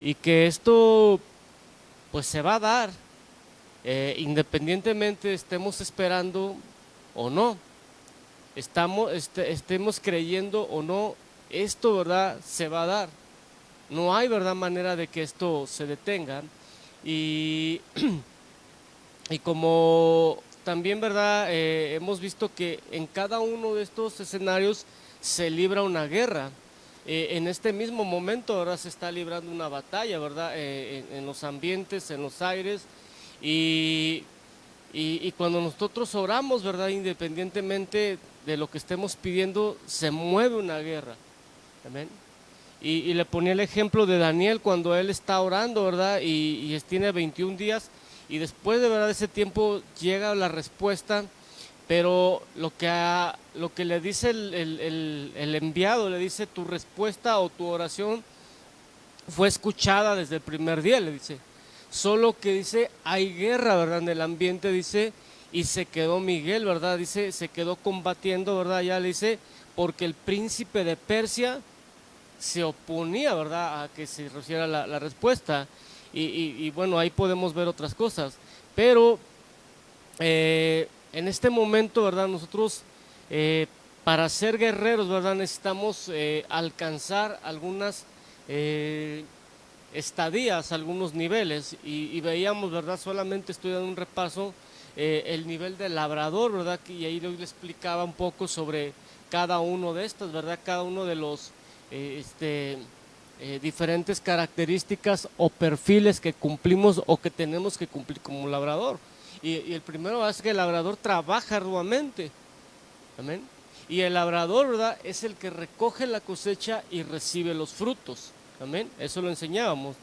y que esto pues se va a dar, independientemente estemos esperando o no, estemos creyendo o no, esto, ¿verdad?, se va a dar. No hay, ¿verdad?, manera de que esto se detenga. Y, y como también, ¿verdad?, hemos visto que en cada uno de estos escenarios se libra una guerra. En este mismo momento ahora se está librando una batalla, ¿verdad?, en los ambientes, en los aires. Y, y cuando nosotros oramos, ¿verdad?, independientemente de lo que estemos pidiendo, se mueve una guerra. Amén. Y le ponía el ejemplo de Daniel cuando él está orando, ¿verdad? Y tiene 21 días y después de verdad ese tiempo llega la respuesta, pero lo que le dice el enviado, le dice tu respuesta o tu oración fue escuchada desde el primer día, le dice. Solo que dice, hay guerra, ¿verdad? En el ambiente, dice, y se quedó Miguel, ¿verdad? Dice, se quedó combatiendo, ¿verdad? Ya le dice, porque el príncipe de Persia se oponía, ¿verdad?, a que se recibiera la respuesta. Y bueno, ahí podemos ver otras cosas. Pero en este momento, ¿verdad?, nosotros para ser guerreros, ¿verdad?, necesitamos alcanzar algunas estadías, algunos niveles. Y veíamos, ¿verdad?, solamente estoy dando un repaso, el nivel de labrador, ¿verdad?, y ahí le explicaba un poco sobre cada uno de estos, ¿verdad?, cada uno de los diferentes características o perfiles que cumplimos o que tenemos que cumplir como labrador. Y el primero es que el labrador trabaja arduamente. Amén. Y el labrador, ¿verdad?, es el que recoge la cosecha y recibe los frutos. Amén. Eso lo enseñábamos.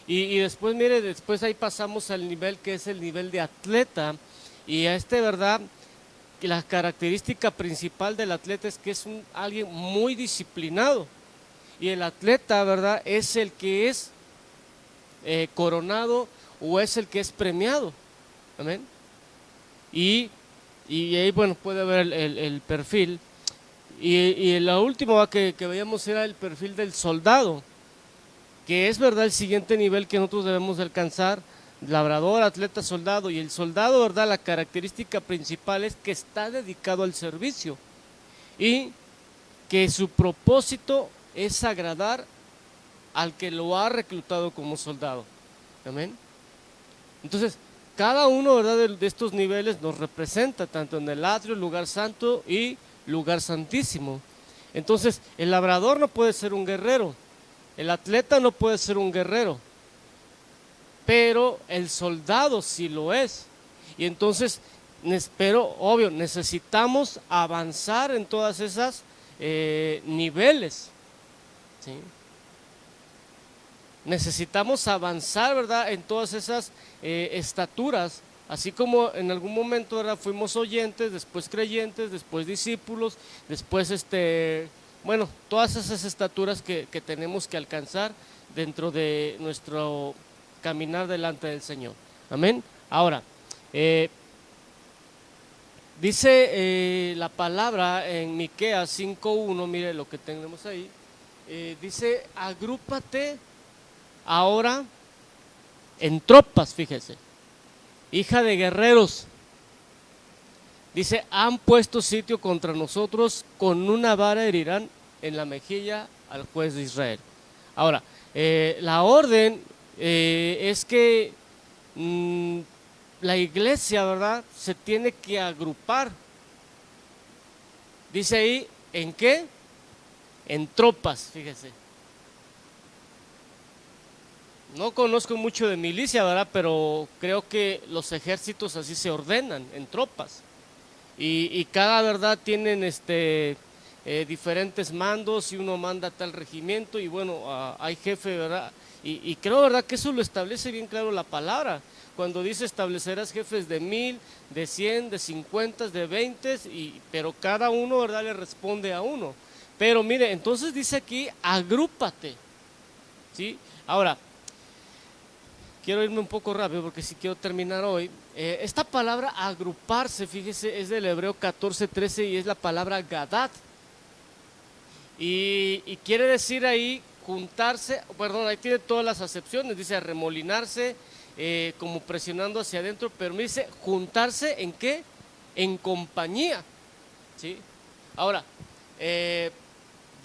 Y después, mire, después ahí pasamos al nivel que es el nivel de atleta. Y a ¿verdad?, la característica principal del atleta es que es alguien muy disciplinado. Y el atleta, ¿verdad?, es el que es coronado o es el que es premiado. Amén. Y, y ahí, bueno, puede ver el perfil. Y la última que veíamos era el perfil del soldado, que es, ¿verdad?, el siguiente nivel que nosotros debemos de alcanzar. Labrador, atleta, soldado. Y el soldado, ¿verdad?, la característica principal es que está dedicado al servicio y que su propósito es agradar al que lo ha reclutado como soldado. Amén. Entonces, cada uno, ¿verdad?, de estos niveles nos representa tanto en el atrio, lugar santo y lugar santísimo. Entonces, el labrador no puede ser un guerrero, el atleta no puede ser un guerrero, pero el soldado sí lo es. Y entonces, pero obvio, necesitamos avanzar en todas esas niveles. ¿Sí? Necesitamos avanzar, ¿verdad?, en todas esas estaturas, así como en algún momento, ¿verdad?, fuimos oyentes, después creyentes, después discípulos, después bueno, todas esas estaturas que tenemos que alcanzar dentro de nuestro caminar delante del Señor. Amén. Ahora, dice la palabra en Miqueas 5:1, mire lo que tenemos ahí, dice, agrúpate ahora en tropas, fíjese, hija de guerreros. Dice, han puesto sitio contra nosotros, con una vara herirán en la mejilla al juez de Israel. Ahora, la orden es que la iglesia, ¿verdad?, se tiene que agrupar. Dice ahí, ¿en qué? En tropas, fíjese. No conozco mucho de milicia, ¿verdad?, pero creo que los ejércitos así se ordenan, en tropas. Y cada, ¿verdad?, tienen diferentes mandos, y uno manda a tal regimiento y bueno, hay jefe, ¿verdad? Y creo, ¿verdad?, que eso lo establece bien claro la palabra. Cuando dice establecerás jefes de 1000, de 100, de 50, de 20, pero cada uno, ¿verdad?, le responde a uno. Pero mire, entonces dice aquí, agrúpate. ¿Sí? Ahora, quiero irme un poco rápido porque si quiero terminar hoy. Esta palabra agruparse, fíjese, es del hebreo 14:13 y es la palabra gadat. Y quiere decir ahí juntarse, perdón, ahí tiene todas las acepciones, dice arremolinarse, como presionando hacia adentro, pero me dice juntarse ¿en qué? En compañía, ¿sí? Ahora,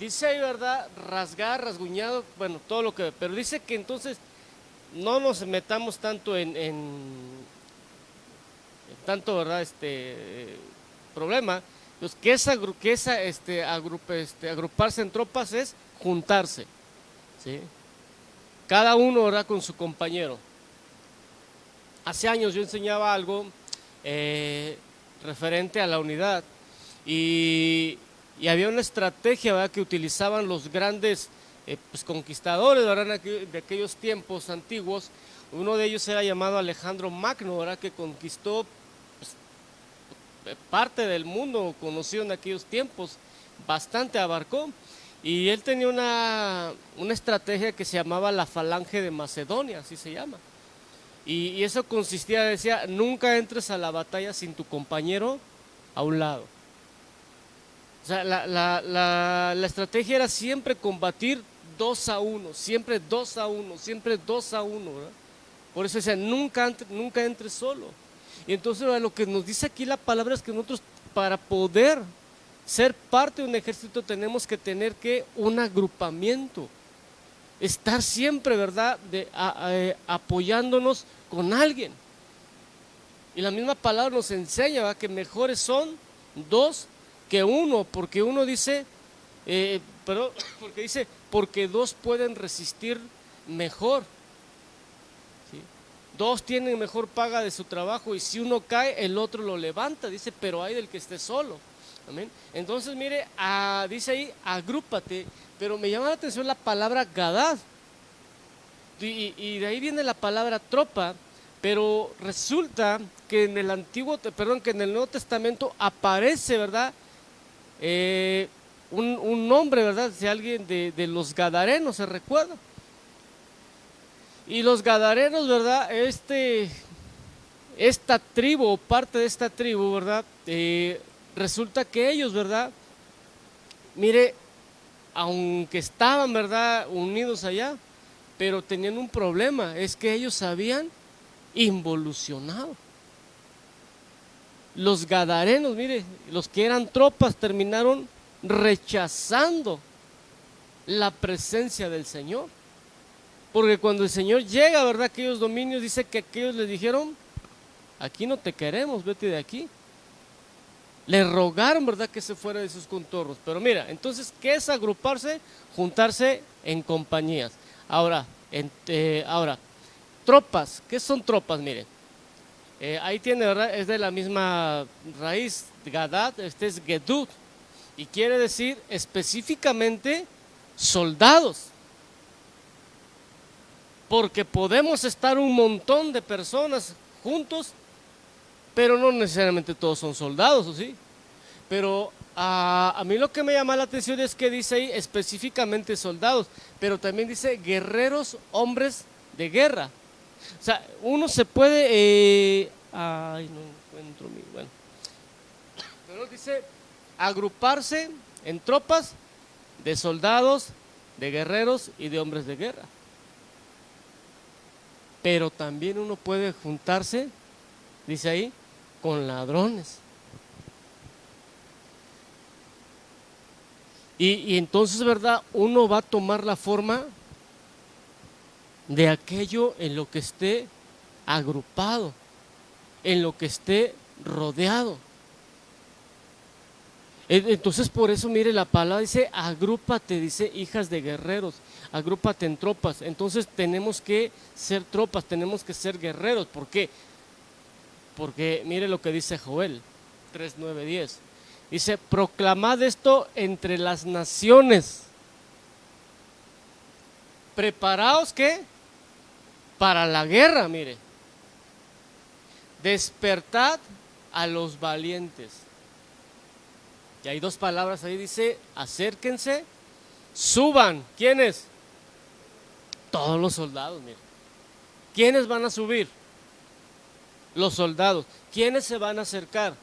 dice ahí, ¿verdad? Rasgar, rasguñado, bueno, todo lo que, pero dice que entonces no nos metamos tanto en tanto, ¿verdad? Problema, pues agruparse en tropas es juntarse, ¿sí? Cada uno, ¿verdad? Con su compañero. Hace años yo enseñaba algo referente a la unidad y había una estrategia, ¿verdad? Que utilizaban los grandes pues, conquistadores, ¿verdad? De aquellos tiempos antiguos. Uno de ellos era llamado Alejandro Magno, ¿verdad? Que conquistó pues, parte del mundo conocido en aquellos tiempos, bastante abarcó. Y él tenía una estrategia que se llamaba la Falange de Macedonia, así se llama. Y eso consistía, decía, nunca entres a la batalla sin tu compañero a un lado. O sea, la estrategia era siempre combatir 2-1, siempre 2-1, siempre 2-1, ¿verdad? Por eso decía, nunca entres solo. Y entonces lo que nos dice aquí la palabra es que nosotros para poder ser parte de un ejército tenemos que tener un agrupamiento. Estar siempre, ¿verdad? Apoyándonos con alguien. Y la misma palabra nos enseña, ¿verdad? Que mejores son 2 que 1, porque uno dice, porque 2 pueden resistir mejor. ¿Sí? 2 tienen mejor paga de su trabajo y si uno cae, el otro lo levanta, dice, pero hay del que esté solo. Amén. Entonces, mire, dice ahí, agrúpate, pero me llama la atención la palabra gadad. Y de ahí viene la palabra tropa, pero resulta que en el Nuevo Testamento aparece, ¿verdad? Un nombre, ¿verdad? De alguien de los gadarenos, ¿se recuerda? Y los gadarenos, ¿verdad? Esta tribu o parte de esta tribu, ¿verdad? Resulta que ellos, ¿verdad? Mire, aunque estaban, ¿verdad? Unidos allá, pero tenían un problema, es que ellos habían involucionado. Los gadarenos, mire, los que eran tropas terminaron rechazando la presencia del Señor. Porque cuando el Señor llega, ¿verdad? Aquellos dominios, dice que aquellos le dijeron, aquí no te queremos, vete de aquí. Le rogaron, ¿verdad? Que se fuera de sus contornos. Pero mira, entonces, ¿qué es agruparse? Juntarse en compañías. Ahora, tropas, ¿qué son tropas? Mire, ahí tiene, ¿verdad? Es de la misma raíz, Gadad, este es Gedud, y quiere decir específicamente soldados. Porque podemos estar un montón de personas juntos, pero no necesariamente todos son soldados, ¿o sí? Pero a mí lo que me llama la atención es que dice ahí específicamente soldados, pero también dice guerreros, hombres de guerra. O sea, uno se puede, ay, no encuentro mi, bueno, pero dice agruparse en tropas de soldados, de guerreros y de hombres de guerra. Pero también uno puede juntarse, dice ahí, con ladrones. Y entonces, ¿verdad? Uno va a tomar la forma de aquello en lo que esté agrupado, en lo que esté rodeado. Entonces por eso mire la palabra dice agrúpate, dice hijas de guerreros, agrúpate en tropas. Entonces tenemos que ser tropas, tenemos que ser guerreros. ¿Por qué? Porque mire lo que dice Joel 3, 9, 10. Dice, proclamad esto entre las naciones. Preparaos, ¿qué? Para la guerra, mire. Despertad a los valientes. Y hay 2 palabras ahí, dice, acérquense, suban. ¿Quiénes? Todos los soldados, mire. ¿Quiénes van a subir? Los soldados. ¿Quiénes se van a acercar?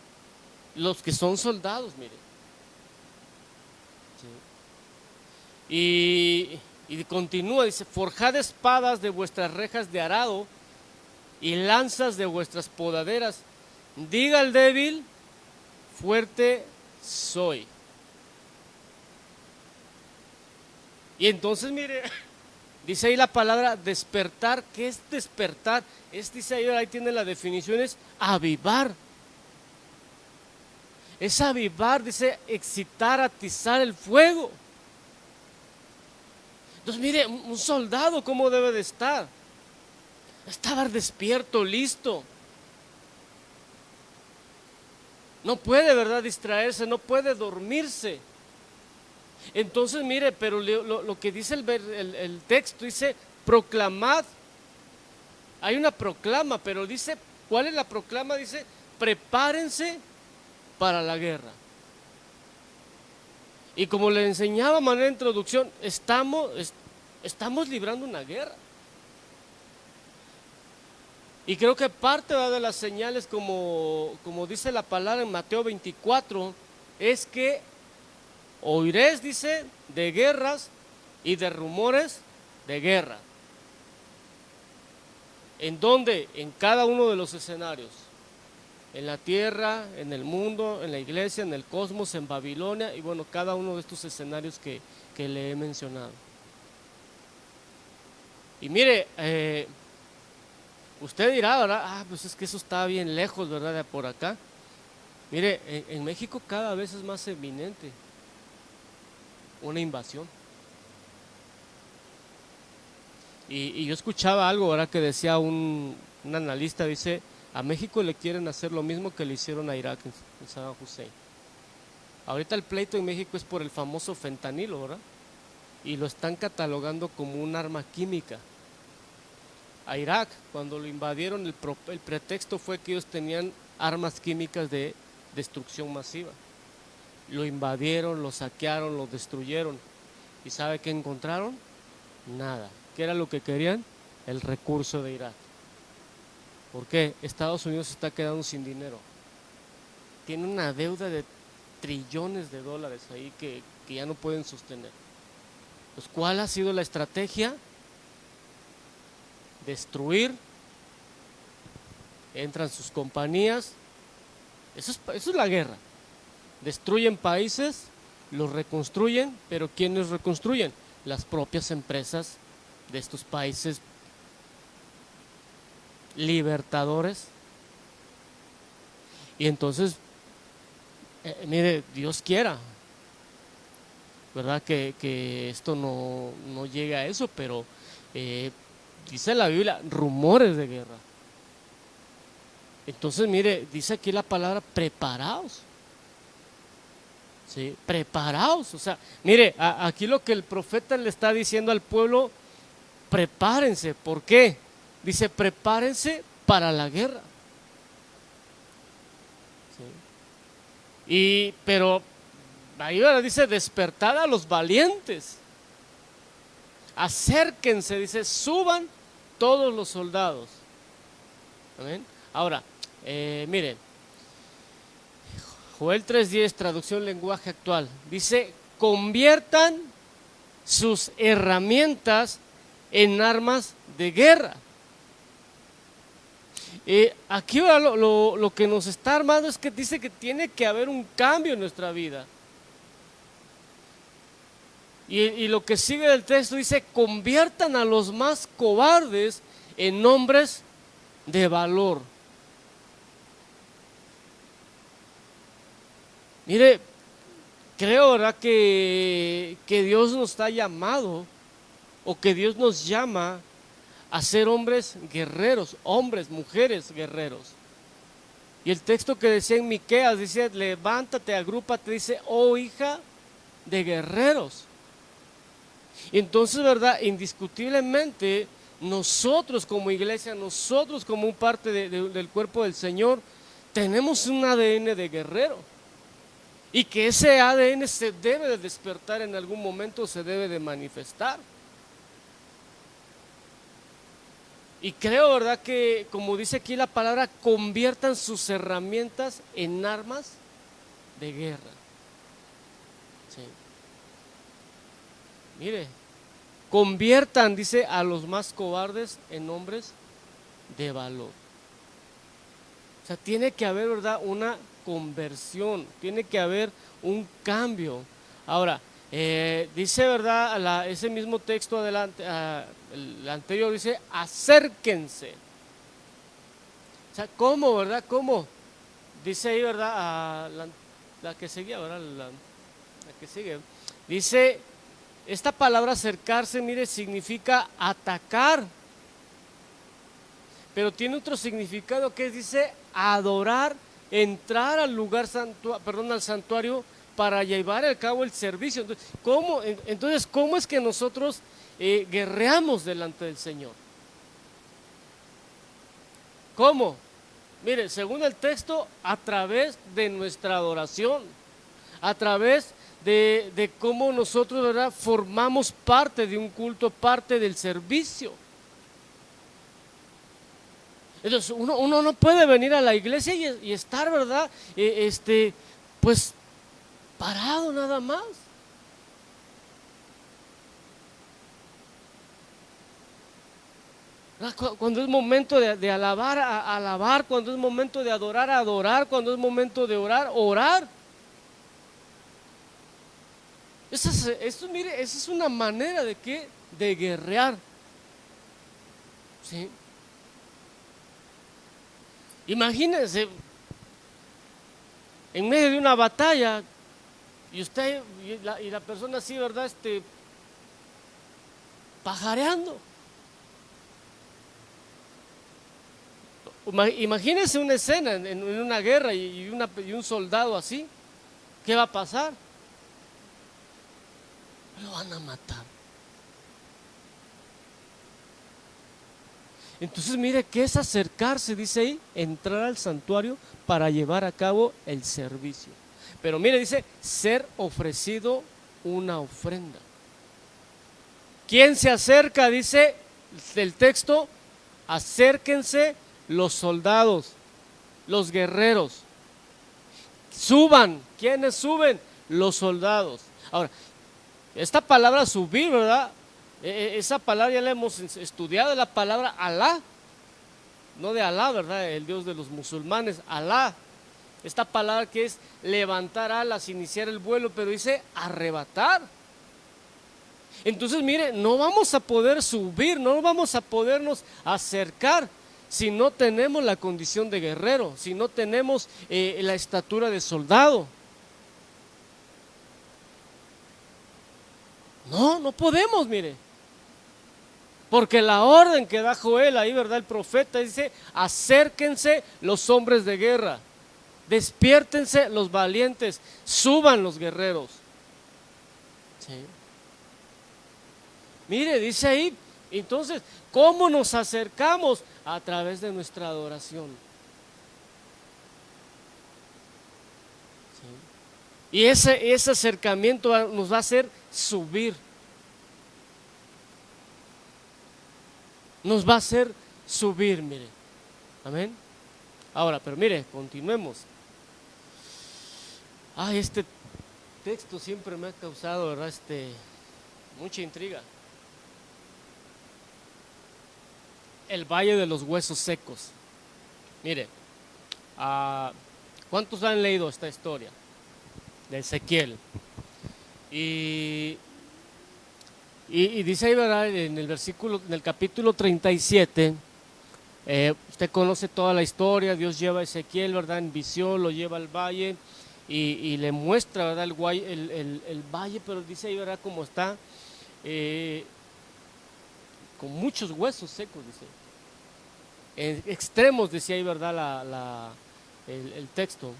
Los que son soldados, mire. Sí. Y continúa, dice, forjad espadas de vuestras rejas de arado y lanzas de vuestras podaderas. Diga al débil, fuerte soy. Y entonces mire, dice ahí la palabra despertar. ¿Qué es despertar? Dice ahí tiene la definición, es avivar. Es avivar, dice, excitar, atizar el fuego. Entonces mire, un soldado ¿cómo debe de estar? Estar despierto, listo. No puede, ¿verdad?, distraerse, no puede dormirse. Entonces mire, pero lo que dice el texto, dice proclamad. Hay una proclama, pero dice, ¿cuál es la proclama? Dice, prepárense para la guerra. Y como le enseñaba de manera de introducción, estamos librando una guerra. Y creo que parte de las señales, como dice la palabra en Mateo 24, es que oiréis, dice, de guerras y de rumores de guerra. ¿En dónde? En cada uno de los escenarios. En la tierra, en el mundo, en la iglesia, en el cosmos, en Babilonia, y bueno, cada uno de estos escenarios que le he mencionado. Y mire, usted dirá, ¿verdad? Pues es que eso está bien lejos, ¿verdad?, de por acá. Mire, en México cada vez es más eminente una invasión. Y yo escuchaba algo, ¿verdad?, que decía un analista, dice, a México le quieren hacer lo mismo que le hicieron a Irak en Saddam Hussein. Ahorita el pleito en México es por el famoso fentanilo, ¿verdad? Y lo están catalogando como un arma química. A Irak, cuando lo invadieron, el pretexto fue que ellos tenían armas químicas de destrucción masiva. Lo invadieron, lo saquearon, lo destruyeron. ¿Y sabe qué encontraron? Nada. ¿Qué era lo que querían? El recurso de Irak. ¿Por qué? Estados Unidos se está quedando sin dinero. Tiene una deuda de trillones de dólares ahí que ya no pueden sostener. Pues, ¿cuál ha sido la estrategia? Destruir. Entran sus compañías. Eso es la guerra. Destruyen países, los reconstruyen, pero ¿quiénes reconstruyen? Las propias empresas de estos países libertadores. Y entonces, mire, Dios quiera, ¿verdad?, que esto no llegue a eso, pero dice la Biblia, rumores de guerra. Entonces, mire, dice aquí la palabra preparaos. ¿Sí? Preparaos. O sea, mire, aquí lo que el profeta le está diciendo al pueblo, prepárense. ¿Por qué? Dice, prepárense para la guerra. ¿Sí? Pero ahí ahora dice, despertad a los valientes. Acérquense, dice, suban todos los soldados. ¿Amén? Ahora, miren, Joel 3:10, traducción lenguaje actual, dice, conviertan sus herramientas en armas de guerra. Aquí lo que nos está armando es que dice que tiene que haber un cambio en nuestra vida. Y lo que sigue del texto dice, conviertan a los más cobardes en hombres de valor. Mire, creo, ¿verdad?, que Dios nos está llamado, o que Dios nos llama a ser hombres guerreros, hombres, mujeres guerreros. Y el texto que decía en Miqueas, dice, levántate, agrúpate, dice, oh hija de guerreros. Y entonces, ¿verdad?, indiscutiblemente, nosotros como iglesia, nosotros como un parte del cuerpo del Señor, tenemos un ADN de guerrero. Y que ese ADN se debe de despertar en algún momento, se debe de manifestar. Y creo, ¿verdad?, que como dice aquí la palabra, conviertan sus herramientas en armas de guerra. Sí. Mire, conviertan, dice, a los más cobardes en hombres de valor. O sea, tiene que haber, ¿verdad?, una conversión, tiene que haber un cambio. Ahora, dice, ¿verdad?, ese mismo texto adelante, el anterior dice, acérquense. O sea, ¿cómo, verdad? ¿Cómo? Dice ahí, ¿verdad?, la que seguía, ¿verdad?, la que sigue. Dice, esta palabra acercarse, mire, significa atacar. Pero tiene otro significado que dice adorar, entrar al lugar al santuario para llevar a cabo el servicio. Entonces, ¿cómo es que nosotros guerreamos delante del Señor? ¿Cómo? Mire, según el texto, a través de nuestra adoración, a través de cómo nosotros, ¿verdad?, formamos parte de un culto, parte del servicio. Entonces uno no puede venir a la iglesia y estar, ¿verdad?, pues parado nada más. Cuando es momento de alabar, alabar, cuando es momento de adorar, adorar, cuando es momento de orar, orar. Mire, esa es una manera de guerrear. ¿Sí? Imagínense, en medio de una batalla, y usted y la persona así, ¿verdad?, pajareando. Imagínense una escena en una guerra y un soldado así. ¿Qué va a pasar? Lo van a matar. Entonces mire que es acercarse, dice ahí, entrar al santuario para llevar a cabo el servicio. Pero mire, dice, ser ofrecido una ofrenda. ¿Quién se acerca? Dice el texto, acérquense los soldados, los guerreros. Suban. ¿Quiénes suben? Los soldados. Ahora, esta palabra subir, ¿verdad? Esa palabra ya la hemos estudiado, la palabra Alá, no de Alá, ¿verdad?, el Dios de los musulmanes, Alá. Esta palabra que es levantar alas, iniciar el vuelo, pero dice arrebatar. Entonces, mire, no vamos a poder subir, no vamos a podernos acercar si no tenemos la condición de guerrero, si no tenemos la estatura de soldado. No podemos, mire. Porque la orden que da Joel ahí, ¿verdad?, el profeta dice, acérquense los hombres de guerra, despiértense los valientes, suban los guerreros. ¿Sí? Mire, dice ahí, entonces, ¿cómo nos acercamos? A través de nuestra adoración. ¿Sí? Y ese acercamiento nos va a hacer subir. Nos va a hacer subir, mire. Amén. Ahora, pero mire, continuemos. Este texto siempre me ha causado, ¿verdad?, mucha intriga. El valle de los huesos secos. Mire, ¿cuántos han leído esta historia de Ezequiel? Y dice ahí, ¿verdad?, en el capítulo 37, usted conoce toda la historia. Dios lleva a Ezequiel, ¿verdad?, en visión, lo lleva al valle y le muestra, ¿verdad?, el valle, pero dice ahí, ¿verdad?, cómo está, con muchos huesos secos, dice. En extremos, decía ahí, ¿verdad?, el texto.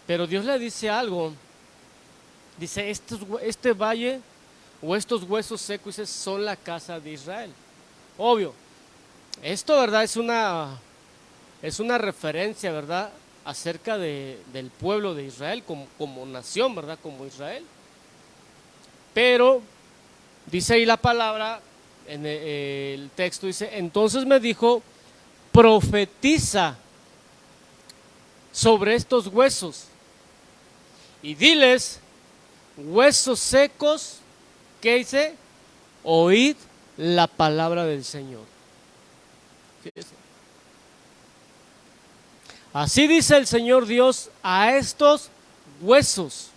Pero Dios le dice algo. Dice, este valle o estos huesos secos, dice, son la casa de Israel. Obvio, esto, ¿verdad?, es una referencia, ¿verdad?, acerca del pueblo de Israel como nación, ¿verdad?, como Israel. Pero dice ahí la palabra, en el texto dice, entonces me dijo, profetiza sobre estos huesos y diles, huesos secos, ¿qué dice? oíd la palabra del Señor. Fíjese. Así dice el Señor Dios a estos huesos: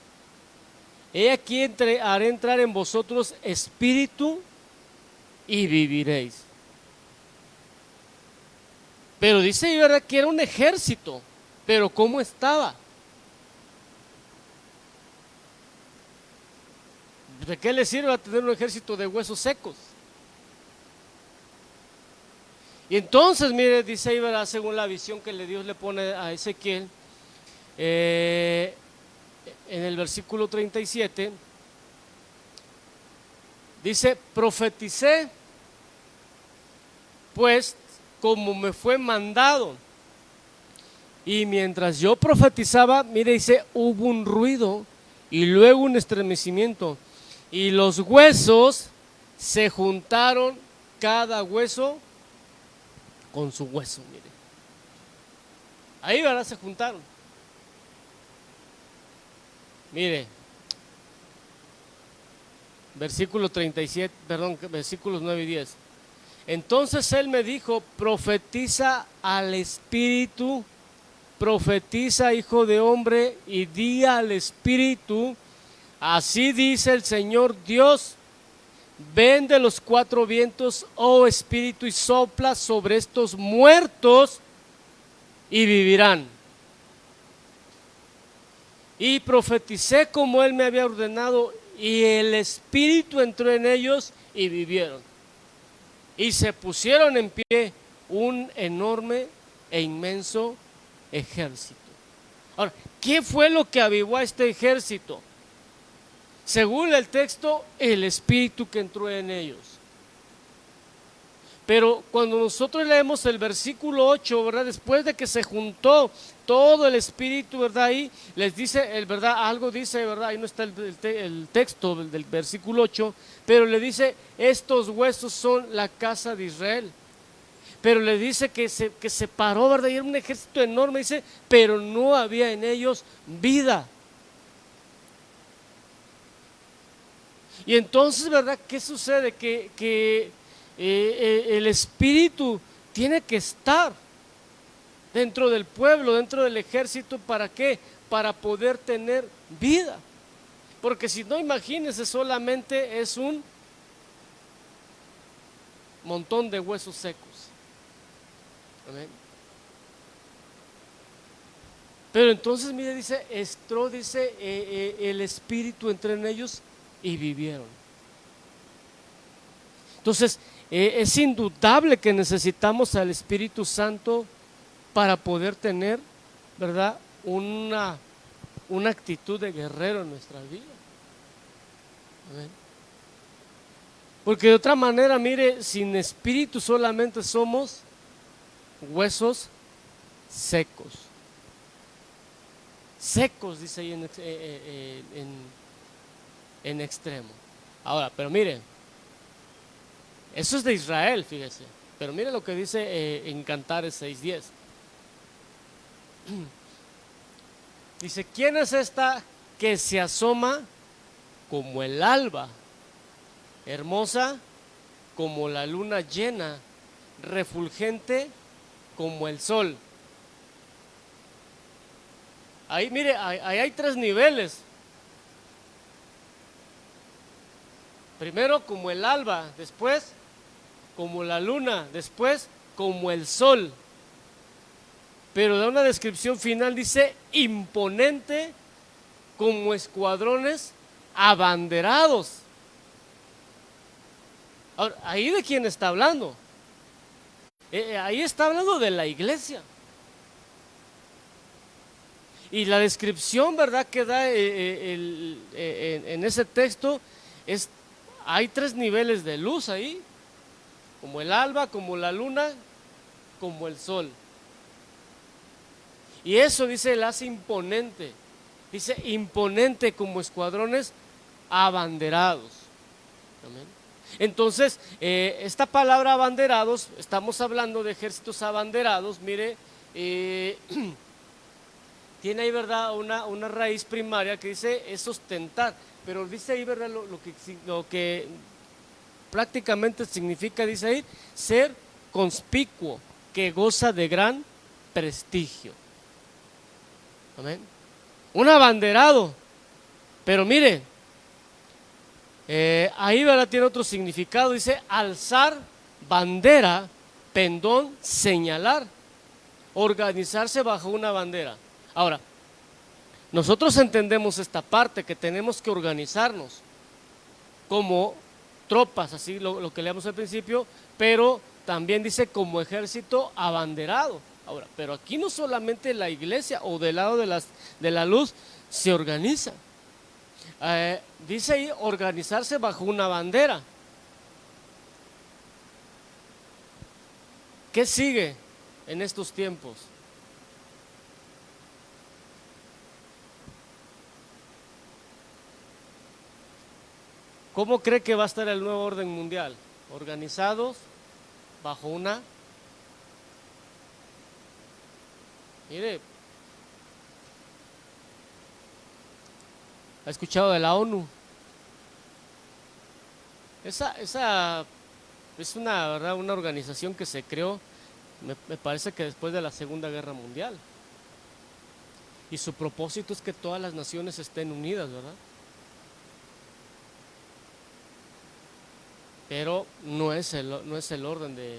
he aquí haré entrar en vosotros espíritu y viviréis. Pero dice ahí, ¿verdad?, que era un ejército. Pero ¿cómo estaba? ¿De qué le sirve a tener un ejército de huesos secos? Y entonces, mire, dice ahí, ¿verdad?, según la visión que Dios le pone a Ezequiel, en el versículo 37, dice: profeticé pues como me fue mandado. Y mientras yo profetizaba, mire, dice, hubo un ruido y luego un estremecimiento. Y los huesos se juntaron, cada hueso con su hueso, mire. Ahí, ¿verdad?, se juntaron. Mire, versículo 37, perdón, versículos 9 y 10. Entonces él me dijo: profetiza al espíritu, profetiza, hijo de hombre, y di al espíritu: así dice el Señor Dios, ven de los cuatro vientos, oh espíritu, y sopla sobre estos muertos y vivirán. Y profeticé como él me había ordenado, y el espíritu entró en ellos y vivieron. Y se pusieron en pie un enorme e inmenso ejército. Ahora, ¿qué fue lo que avivó a este ejército? Según el texto, el espíritu que entró en ellos. Pero cuando nosotros leemos el versículo 8, ¿verdad?, después de que se juntó todo el espíritu, ¿verdad?, ahí les dice, ¿verdad?, algo dice, ¿verdad?, ahí no está el texto del versículo 8, pero le dice: estos huesos son la casa de Israel. Pero le dice que se paró, ¿verdad?, y era un ejército enorme, dice, pero no había en ellos vida. Y entonces, ¿verdad?, ¿qué sucede? Que el espíritu tiene que estar dentro del pueblo, dentro del ejército. ¿Para qué? Para poder tener vida. Porque si no, imagínense, solamente es un montón de huesos secos. Amén. Pero entonces, mire, dice, el espíritu entró en ellos y vivieron. Entonces, es indudable que necesitamos al Espíritu Santo para poder tener, ¿verdad?, una actitud de guerrero en nuestra vida. Amén. Porque de otra manera, mire, sin espíritu solamente somos huesos secos. Secos, dice ahí en extremo. Ahora, pero mire, eso es de Israel, fíjese. Pero mire lo que dice en Cantares 6:10. Dice: ¿quién es esta que se asoma como el alba, hermosa como la luna llena, refulgente como el sol? Ahí, mire, ahí hay tres niveles. Primero como el alba, después como la luna, después como el sol. Pero da una descripción final, dice: imponente como escuadrones abanderados. Ahora, ¿ahí de quién está hablando? Ahí está hablando de la iglesia. Y la descripción, ¿verdad?, que da en ese texto es: hay tres niveles de luz ahí, como el alba, como la luna, como el sol. Y eso, dice, la hace imponente. Dice: imponente como escuadrones abanderados. Amén. Entonces, esta palabra abanderados, estamos hablando de ejércitos abanderados. Mire, tiene ahí, ¿verdad?, una raíz primaria que dice es ostentar. Pero dice ahí, ¿verdad?, lo que prácticamente significa, dice ahí, ser conspicuo, que goza de gran prestigio. Amén. Un abanderado. Pero mire, ahí, ¿verdad?, tiene otro significado. Dice alzar bandera, pendón, señalar, organizarse bajo una bandera. Ahora, nosotros entendemos esta parte, que tenemos que organizarnos como tropas, así lo que leamos al principio, pero también dice como ejército abanderado. Ahora, pero aquí no solamente la iglesia o del lado de la luz se organiza. Dice ahí organizarse bajo una bandera. ¿Qué sigue en estos tiempos? ¿Cómo cree que va a estar el nuevo orden mundial? Organizados bajo una... Mire, ¿ha escuchado de la ONU? Esa es una, ¿verdad?, una organización que se creó, me parece que después de la Segunda Guerra Mundial. Y su propósito es que todas las naciones estén unidas, ¿verdad? Pero no es el orden de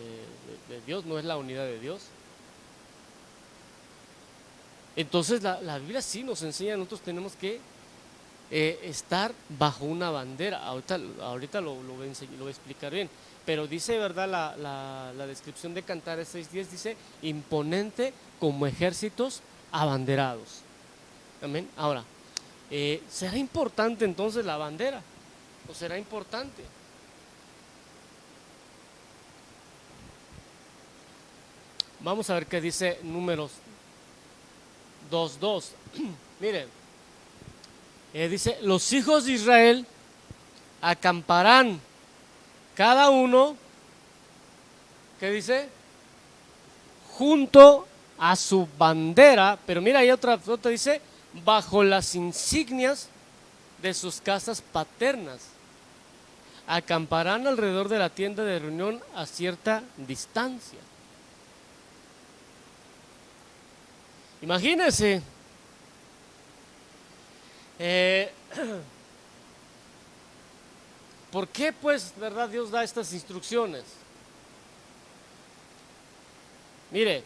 Dios, no es la unidad de Dios. Entonces la Biblia sí nos enseña, nosotros tenemos que estar bajo una bandera. Ahorita lo voy a explicar bien, pero dice, ¿verdad?, la descripción de Cantares 6:10 dice imponente como ejércitos abanderados. Amén. Ahora, ¿será importante entonces la bandera? ¿O será importante? Vamos a ver qué dice Números 2:2. Miren, dice, los hijos de Israel acamparán cada uno, ¿qué dice? Junto a su bandera, pero mira, ahí otra dice, bajo las insignias de sus casas paternas. Acamparán alrededor de la tienda de reunión a cierta distancia. Imagínense, ¿por qué, pues, verdad, Dios da estas instrucciones? Mire,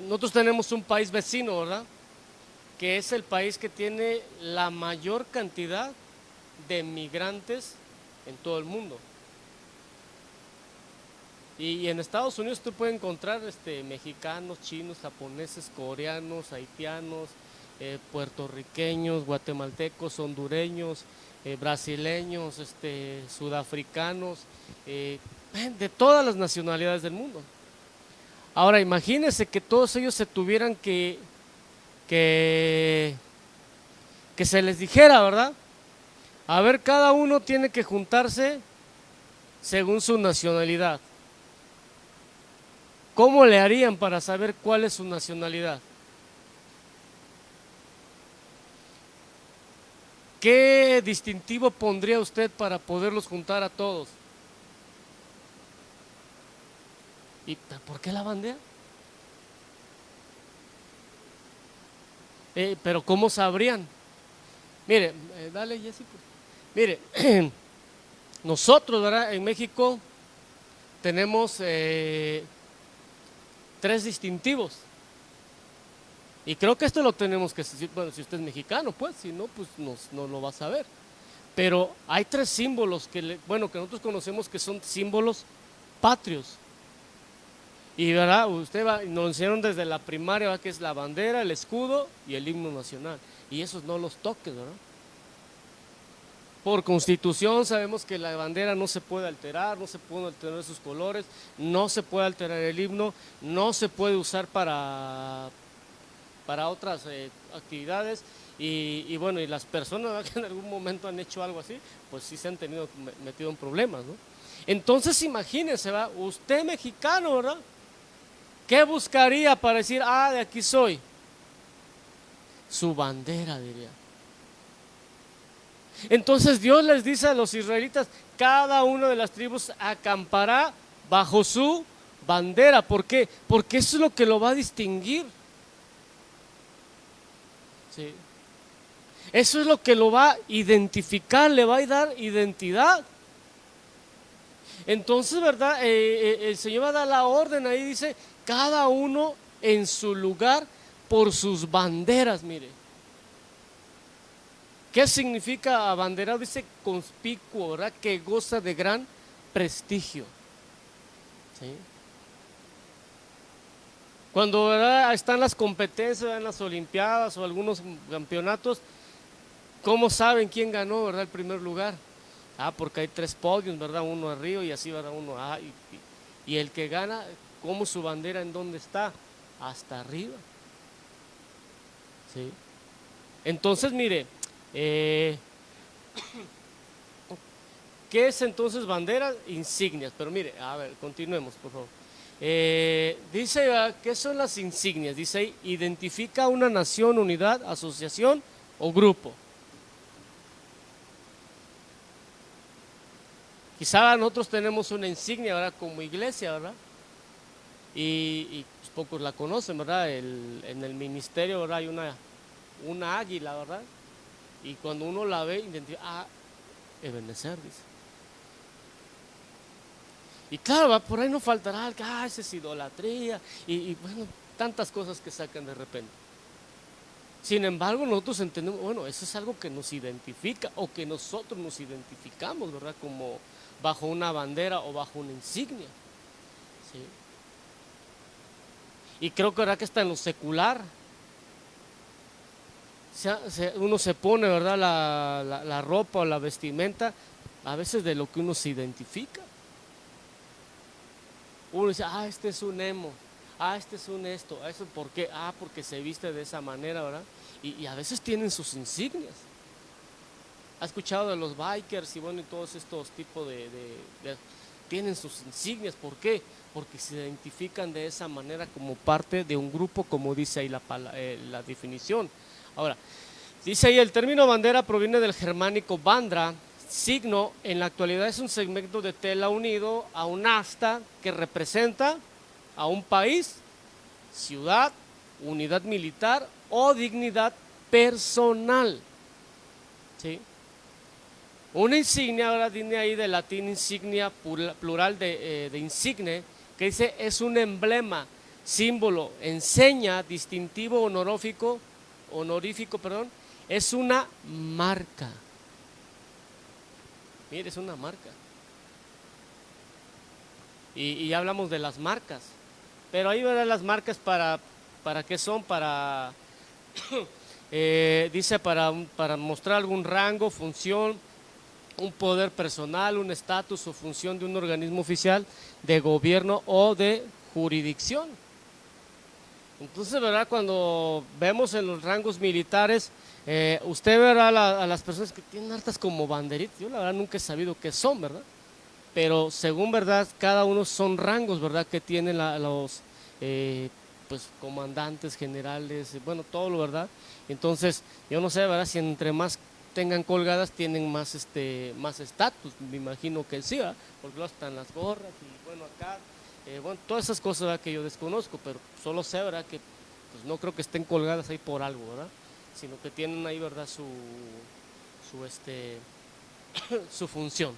nosotros tenemos un país vecino, ¿verdad?, que es el país que tiene la mayor cantidad de migrantes en todo el mundo. Y en Estados Unidos tú puedes encontrar mexicanos, chinos, japoneses, coreanos, haitianos, puertorriqueños, guatemaltecos, hondureños, brasileños, sudafricanos, de todas las nacionalidades del mundo. Ahora imagínense que todos ellos se tuvieran que se les dijera, ¿verdad? A ver, cada uno tiene que juntarse según su nacionalidad. ¿Cómo le harían para saber cuál es su nacionalidad? ¿Qué distintivo pondría usted para poderlos juntar a todos? ¿Y por qué la bandera? Pero ¿cómo sabrían? Mire, dale, Jessica. Mire, nosotros, ¿verdad?, en México tenemos 3 distintivos. Y creo que esto lo tenemos que decir, bueno, si usted es mexicano, pues, si no, pues no lo va a saber. Pero hay 3 símbolos que nosotros conocemos que son símbolos patrios. Y verdad, nos enseñaron desde la primaria, ¿verdad?, que es la bandera, el escudo y el himno nacional. Y esos no los toques, ¿verdad? Por constitución sabemos que la bandera no se puede alterar, no se pueden alterar sus colores, no se puede alterar el himno, no se puede usar para otras actividades. Y bueno, y las personas, ¿verdad?, que en algún momento han hecho algo así, pues sí se han metido en problemas, ¿no? Entonces imagínense, ¿verdad?, usted mexicano, ¿verdad?, ¿qué buscaría para decir, de aquí soy? Su bandera, diría. Entonces Dios les dice a los israelitas, cada una de las tribus acampará bajo su bandera. ¿Por qué? Porque eso es lo que lo va a distinguir. ¿Sí? Eso es lo que lo va a identificar, le va a dar identidad. Entonces, ¿verdad? El Señor va a dar la orden, ahí dice, cada uno en su lugar por sus banderas, mire. ¿Qué significa abanderado? Dice conspicuo, ¿verdad? Que goza de gran prestigio. ¿Sí? Cuando, ¿verdad?, están las competencias, ¿verdad?, en las olimpiadas o algunos campeonatos, ¿cómo saben quién ganó, ¿verdad?, el primer lugar? Porque hay 3 podios, ¿verdad? Uno arriba y así, ¿verdad? Uno, y el que gana, ¿cómo su bandera en dónde está? Hasta arriba. ¿Sí? Entonces, mire, ¿qué es entonces bandera? Insignias. Pero mire, a ver, continuemos, por favor. Dice, ¿qué son las insignias? Dice ahí, identifica una nación, unidad, asociación o grupo. Quizá nosotros tenemos una insignia, ¿verdad?, como iglesia, ¿verdad? Y pues pocos la conocen, ¿verdad? En el ministerio, ¿verdad?, hay una águila, ¿verdad? Y cuando uno la ve, identifica, Ebenezer, dice. Y claro, por ahí no faltará, esa es idolatría, y bueno, tantas cosas que sacan de repente. Sin embargo, nosotros entendemos, bueno, eso es algo que nos identifica, o que nosotros nos identificamos, ¿verdad?, como bajo una bandera o bajo una insignia. ¿Sí? Y creo que ahora que está en lo secular, uno se pone, ¿verdad?, la ropa o la vestimenta a veces de lo que uno se identifica. Uno dice, este es un emo, este es un esto, eso, ¿por qué? Porque se viste de esa manera, ¿verdad? Y a veces tienen sus insignias. ¿Ha escuchado de los bikers y bueno, y todos estos tipos tienen sus insignias? ¿Por qué? Porque se identifican de esa manera como parte de un grupo, como dice ahí la definición. Ahora, dice ahí, el término bandera proviene del germánico bandra, signo. En la actualidad es un segmento de tela unido a un asta que representa a un país, ciudad, unidad militar o dignidad personal. ¿Sí? Una insignia, ahora viene ahí de latín insignia, plural de insigne, que dice es un emblema, símbolo, enseña, distintivo, honorífico, es una marca. Mire, es una marca. Y ya hablamos de las marcas, pero ahí verán las marcas ¿para qué son? Dice para mostrar algún rango, función, un poder personal, un estatus o función de un organismo oficial de gobierno o de jurisdicción. Entonces, ¿verdad?, cuando vemos en los rangos militares, usted verá a las personas que tienen hartas como banderitas. Yo la verdad nunca he sabido qué son, ¿verdad? Pero según, ¿verdad?, cada uno son rangos, ¿verdad?, que tienen los pues comandantes, generales, bueno, todo lo, ¿verdad? Entonces, yo no sé, ¿verdad?, si entre más tengan colgadas tienen más estatus, me imagino que sí, ¿verdad?, porque luego están las gorras y bueno, acá, bueno, todas esas cosas, ¿verdad?, que yo desconozco, pero solo sé, ¿verdad?, que pues no creo que estén colgadas ahí por algo, ¿verdad?, sino que tienen ahí, ¿verdad?, su función.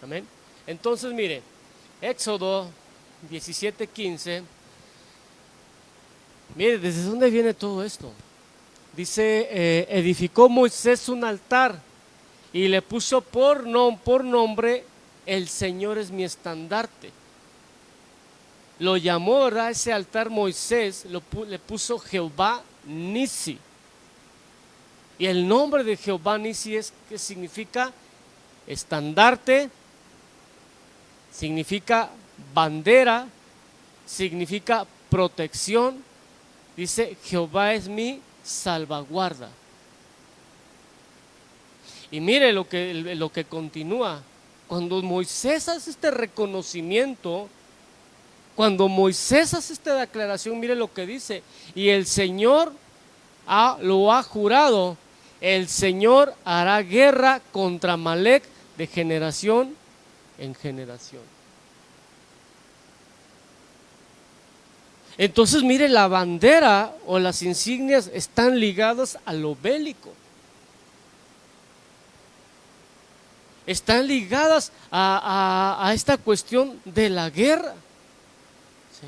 Amén. Entonces, mire, Éxodo 17:15, mire, ¿desde dónde viene todo esto? Dice, edificó Moisés un altar y le puso por nombre, el Señor es mi estandarte. Lo llamó, ¿verdad?, ese altar Moisés, le puso Jehová Nisi. Y el nombre de Jehová Nisi que significa estandarte, significa bandera, significa protección. Dice, Jehová es mi salvaguarda. Y mire lo que continúa. Cuando Moisés hace este reconocimiento, cuando Moisés hace esta declaración, mire lo que dice, y el Señor lo ha jurado, el Señor hará guerra contra Amalec de generación en generación. Entonces, mire, la bandera o las insignias están ligadas a lo bélico. Están ligadas a esta cuestión de la guerra. ¿Sí?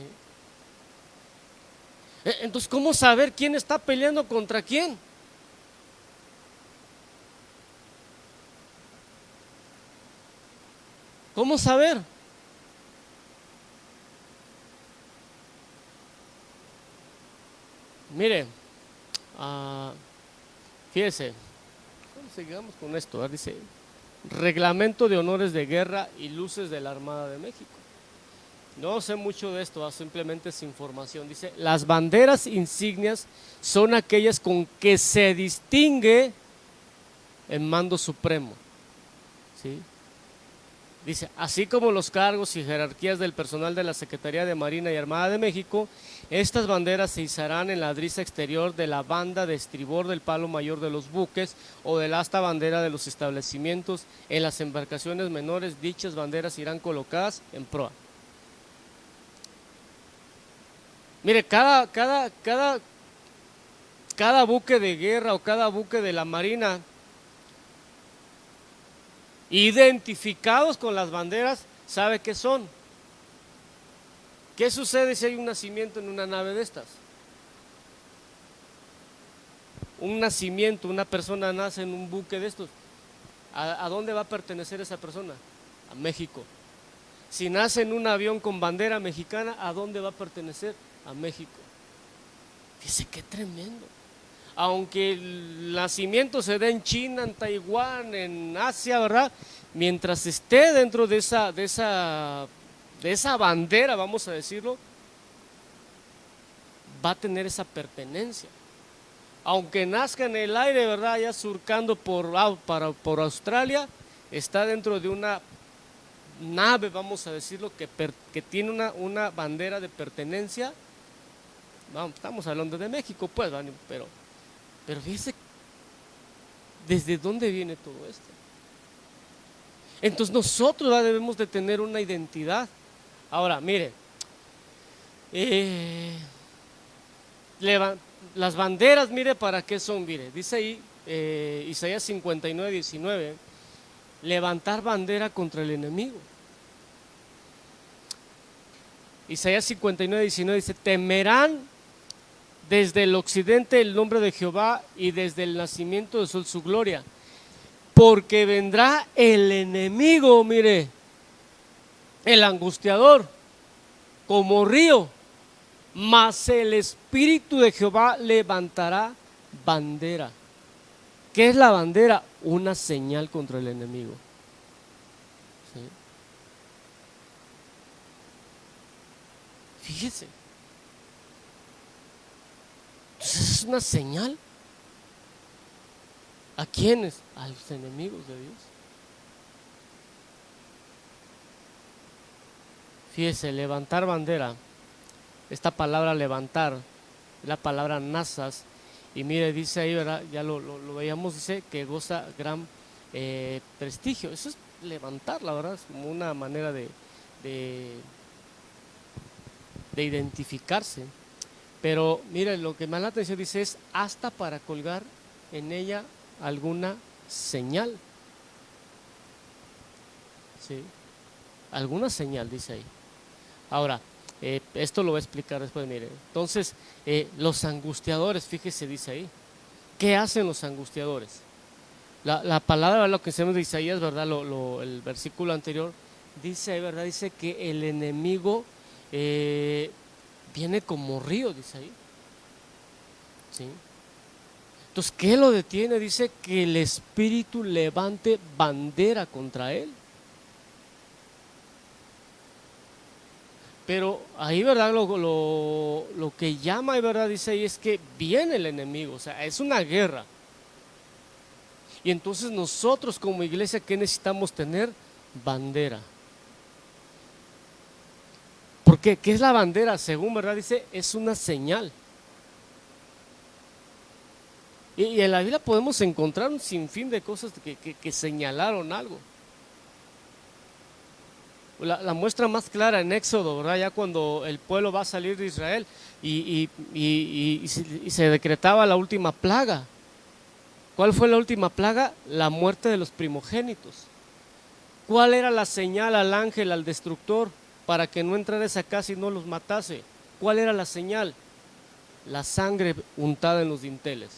Entonces, ¿cómo saber quién está peleando contra quién? ¿Cómo saber? Mire, fíjese, sigamos con esto, dice, reglamento de honores de guerra y luces de la Armada de México. No sé mucho de esto, simplemente es información. Dice, las banderas insignias son aquellas con que se distingue el mando supremo. ¿Sí? Dice, así como los cargos y jerarquías del personal de la Secretaría de Marina y Armada de México, estas banderas se izarán en la drisa exterior de la banda de estribor del palo mayor de los buques o del asta bandera de los establecimientos. En las embarcaciones menores, dichas banderas irán colocadas en proa. Mire, cada buque de guerra o cada buque de la Marina, identificados con las banderas, sabe qué son. ¿Qué sucede si hay un nacimiento en una nave de estas? Un nacimiento, una persona nace en un buque de estos. ¿A dónde va a pertenecer esa persona? A México. Si nace en un avión con bandera mexicana, ¿a dónde va a pertenecer? A México. Fíjese qué tremendo. Aunque el nacimiento se dé en China, en Taiwán, en Asia, ¿verdad? Mientras esté dentro de esa bandera, vamos a decirlo, va a tener esa pertenencia. Aunque nazca en el aire, ¿verdad? Ya surcando por Australia, está dentro de una nave, vamos a decirlo, que tiene una bandera de pertenencia. Vamos, estamos hablando de México, pues, pero fíjese desde dónde viene todo esto. Entonces nosotros debemos de tener una identidad. Ahora, mire, las banderas, mire, ¿para qué son? Mire, dice ahí Isaías 59, 19, levantar bandera contra el enemigo. Isaías 59, 19 dice, temerán desde el occidente el nombre de Jehová y desde el nacimiento del sol su gloria, porque vendrá el enemigo, mire, el angustiador, como río, mas el Espíritu de Jehová levantará bandera. ¿Qué es la bandera? Una señal contra el enemigo. ¿Sí? Fíjese. Entonces es una señal. ¿A quiénes? A los enemigos de Dios. Fíjese, levantar bandera. Esta palabra levantar, la palabra nazas, y mire, dice ahí, ¿verdad? Ya lo veíamos, dice que goza gran prestigio. Eso es levantar, la verdad, es como una manera de identificarse. Pero mire, lo que me da la atención dice es hasta para colgar en ella alguna señal. ¿Sí? Alguna señal, dice ahí. Ahora, esto lo voy a explicar después, mire. Entonces, los angustiadores, fíjese, dice ahí. ¿Qué hacen los angustiadores? La palabra, lo que se de Isaías, ¿verdad? El versículo anterior dice, ¿verdad? Dice que el enemigo viene como río, dice ahí. ¿Sí? Entonces, ¿qué lo detiene? Dice que el Espíritu levante bandera contra él. Pero ahí, ¿verdad? Lo que llama, ¿verdad? Dice ahí es que viene el enemigo, o sea, es una guerra. Y entonces nosotros como iglesia, ¿qué necesitamos tener? Bandera. ¿Por qué? ¿Qué es la bandera? Según, ¿verdad? Dice, es una señal. Y en la Biblia podemos encontrar un sinfín de cosas que señalaron algo. La muestra más clara en Éxodo, ¿verdad? Ya cuando el pueblo va a salir de Israel y se decretaba la última plaga. ¿Cuál fue la última plaga? La muerte de los primogénitos. ¿Cuál era la señal al ángel, al destructor, para que no entrara a esa casa y no los matase? ¿Cuál era la señal? La sangre untada en los dinteles.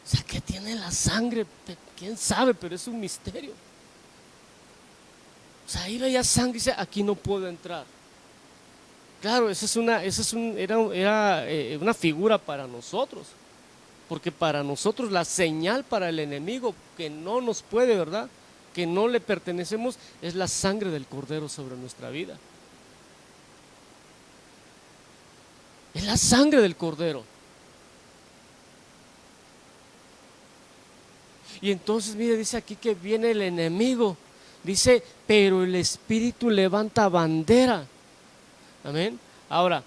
O sea, ¿qué tiene la sangre? ¿Quién sabe? Pero es un misterio. O sea, ahí veía sangre y dice, aquí no puedo entrar. Claro, era una figura para nosotros. Porque para nosotros la señal para el enemigo que no nos puede, ¿verdad? Que no le pertenecemos, es la sangre del Cordero sobre nuestra vida. Es la sangre del Cordero. Y entonces, mire, dice aquí que viene el enemigo. Dice, pero el Espíritu levanta bandera. Amén. Ahora,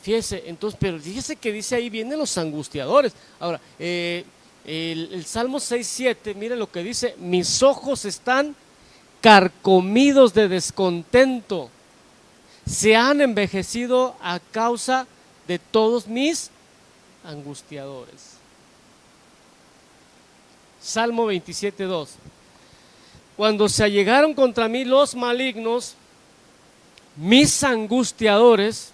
fíjese, entonces, pero fíjese que dice ahí, vienen los angustiadores. Ahora, el Salmo 6:7, mire lo que dice, mis ojos están carcomidos de descontento, se han envejecido a causa de todos mis angustiadores. Salmo 27:2, cuando se allegaron contra mí los malignos, mis angustiadores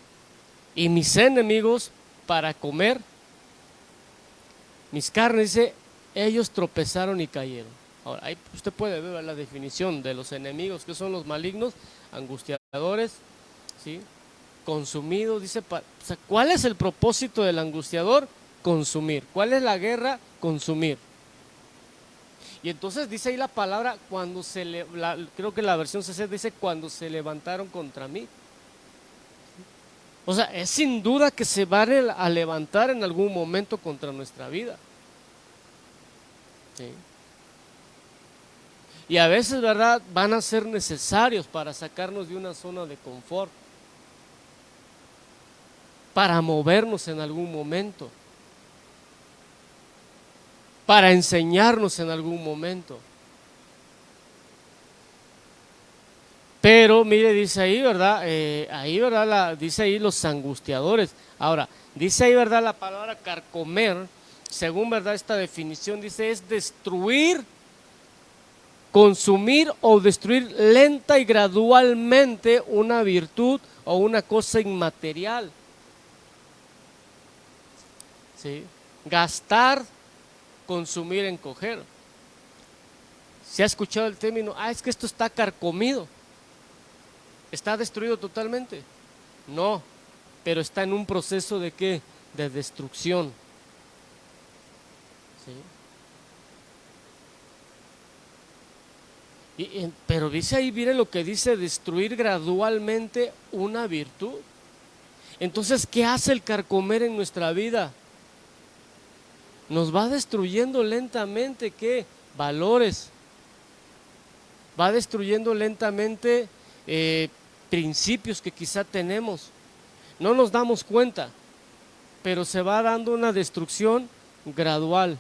y mis enemigos para comer mis carnes, dice, ellos tropezaron y cayeron. Ahora, ahí usted puede ver la definición de los enemigos, que son los malignos, angustiadores, ¿sí? Consumidos, dice, o sea, ¿cuál es el propósito del angustiador? Consumir. ¿Cuál es la guerra? Consumir. Y entonces dice ahí la palabra, creo que la versión CC dice, cuando se levantaron contra mí. O sea, es sin duda que se van a levantar en algún momento contra nuestra vida. ¿Sí? Y a veces, ¿verdad?, van a ser necesarios para sacarnos de una zona de confort, para movernos en algún momento, para enseñarnos en algún momento. Pero mire, dice ahí, ¿verdad? Dice ahí los angustiadores. Ahora, dice ahí, ¿verdad?, la palabra carcomer, según, ¿verdad?, esta definición, dice, es destruir, consumir o destruir lenta y gradualmente una virtud o una cosa inmaterial. ¿Sí? Gastar, consumir, encoger. ¿Se ha escuchado el término? Es que esto está carcomido. ¿Está destruido totalmente? No, pero está en un proceso de ¿qué? De destrucción. ¿Sí? Pero dice ahí, mire lo que dice, destruir gradualmente una virtud. Entonces, ¿qué hace el carcomer en nuestra vida? Nos va destruyendo lentamente, ¿qué? Valores. Va destruyendo lentamente principios que quizá tenemos. No nos damos cuenta, pero se va dando una destrucción gradual.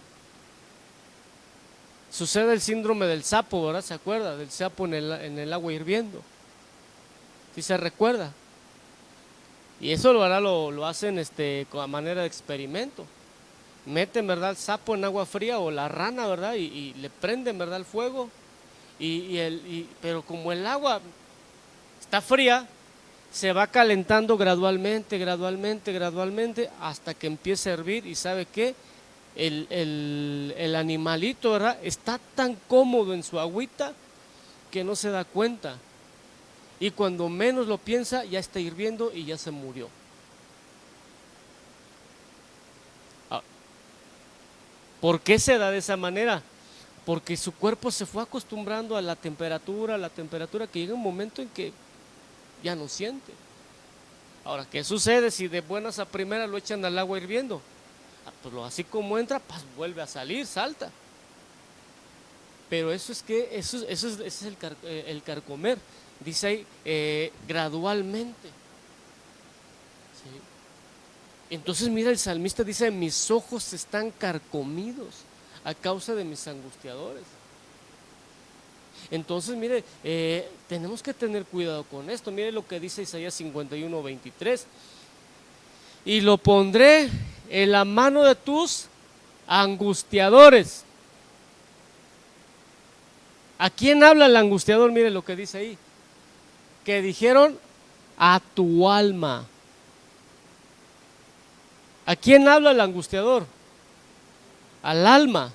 Sucede el síndrome del sapo, ¿verdad? ¿Se acuerda? Del sapo en el agua hirviendo. ¿Sí se recuerda? Y eso lo hacen a manera de experimento. Meten, ¿verdad?, el sapo en agua fría o la rana, ¿verdad? Y le prenden, ¿verdad?, el fuego. Pero como el agua está fría, se va calentando gradualmente, hasta que empieza a hervir. ¿Y sabe qué? El animalito, ¿verdad?, está tan cómodo en su agüita que no se da cuenta. Y cuando menos lo piensa, ya está hirviendo y ya se murió. ¿Por qué se da de esa manera? Porque su cuerpo se fue acostumbrando a la temperatura, que llega un momento en que ya no siente. Ahora, ¿qué sucede si de buenas a primeras lo echan al agua hirviendo? Pues así como entra, pues vuelve a salir, salta. Pero eso es el carcomer. Dice ahí, gradualmente. ¿Sí? Entonces mira, el salmista dice, mis ojos están carcomidos a causa de mis angustiadores. Entonces mire, tenemos que tener cuidado con esto. Mire lo que dice Isaías 51:23. Y lo pondré en la mano de tus angustiadores. ¿A quién habla el angustiador? Mire lo que dice ahí. Que dijeron a tu alma. ¿A quién habla el angustiador? Al alma.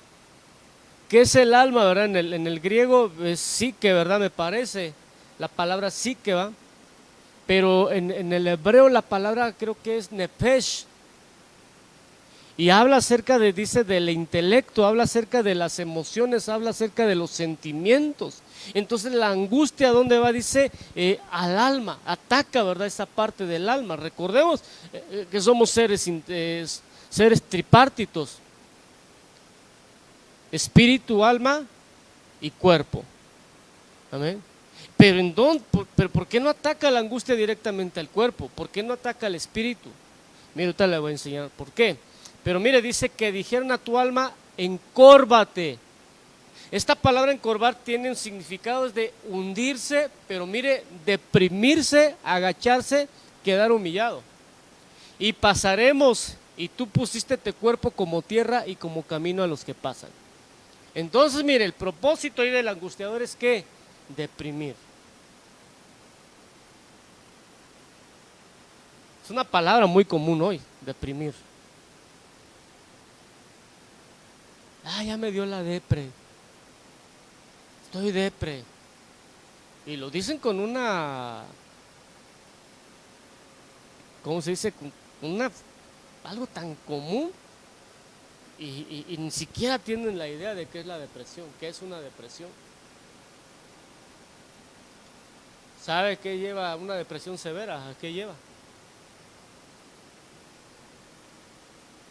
¿Qué es el alma, verdad? En el griego es psique, ¿verdad? Me parece. La palabra psique, ¿va? Pero en el hebreo la palabra creo que es nefesh. Y habla acerca de, dice, del intelecto, habla acerca de las emociones, habla acerca de los sentimientos. Entonces la angustia, ¿dónde va? Dice, al alma, ataca, ¿verdad? Esa parte del alma. Recordemos que somos seres tripartitos. Espíritu, alma y cuerpo. Amén. Pero ¿por qué no ataca la angustia directamente al cuerpo? ¿Por qué no ataca al espíritu? Mire, ahorita le voy a enseñar por qué. Pero mire, dice que dijeron a tu alma, encórvate. Esta palabra encorvar tiene un significado de hundirse, pero mire, deprimirse, agacharse, quedar humillado. Y pasaremos, y tú pusiste tu cuerpo como tierra y como camino a los que pasan. Entonces mire, el propósito ahí del angustiador es que deprimir. Es una palabra muy común hoy, deprimir. Ya me dio la depre. Estoy depre. Y lo dicen con una, ¿cómo se dice? Con algo tan común. Y ni siquiera tienen la idea de qué es la depresión, qué es una depresión. ¿Sabe qué lleva una depresión severa? ¿A qué lleva?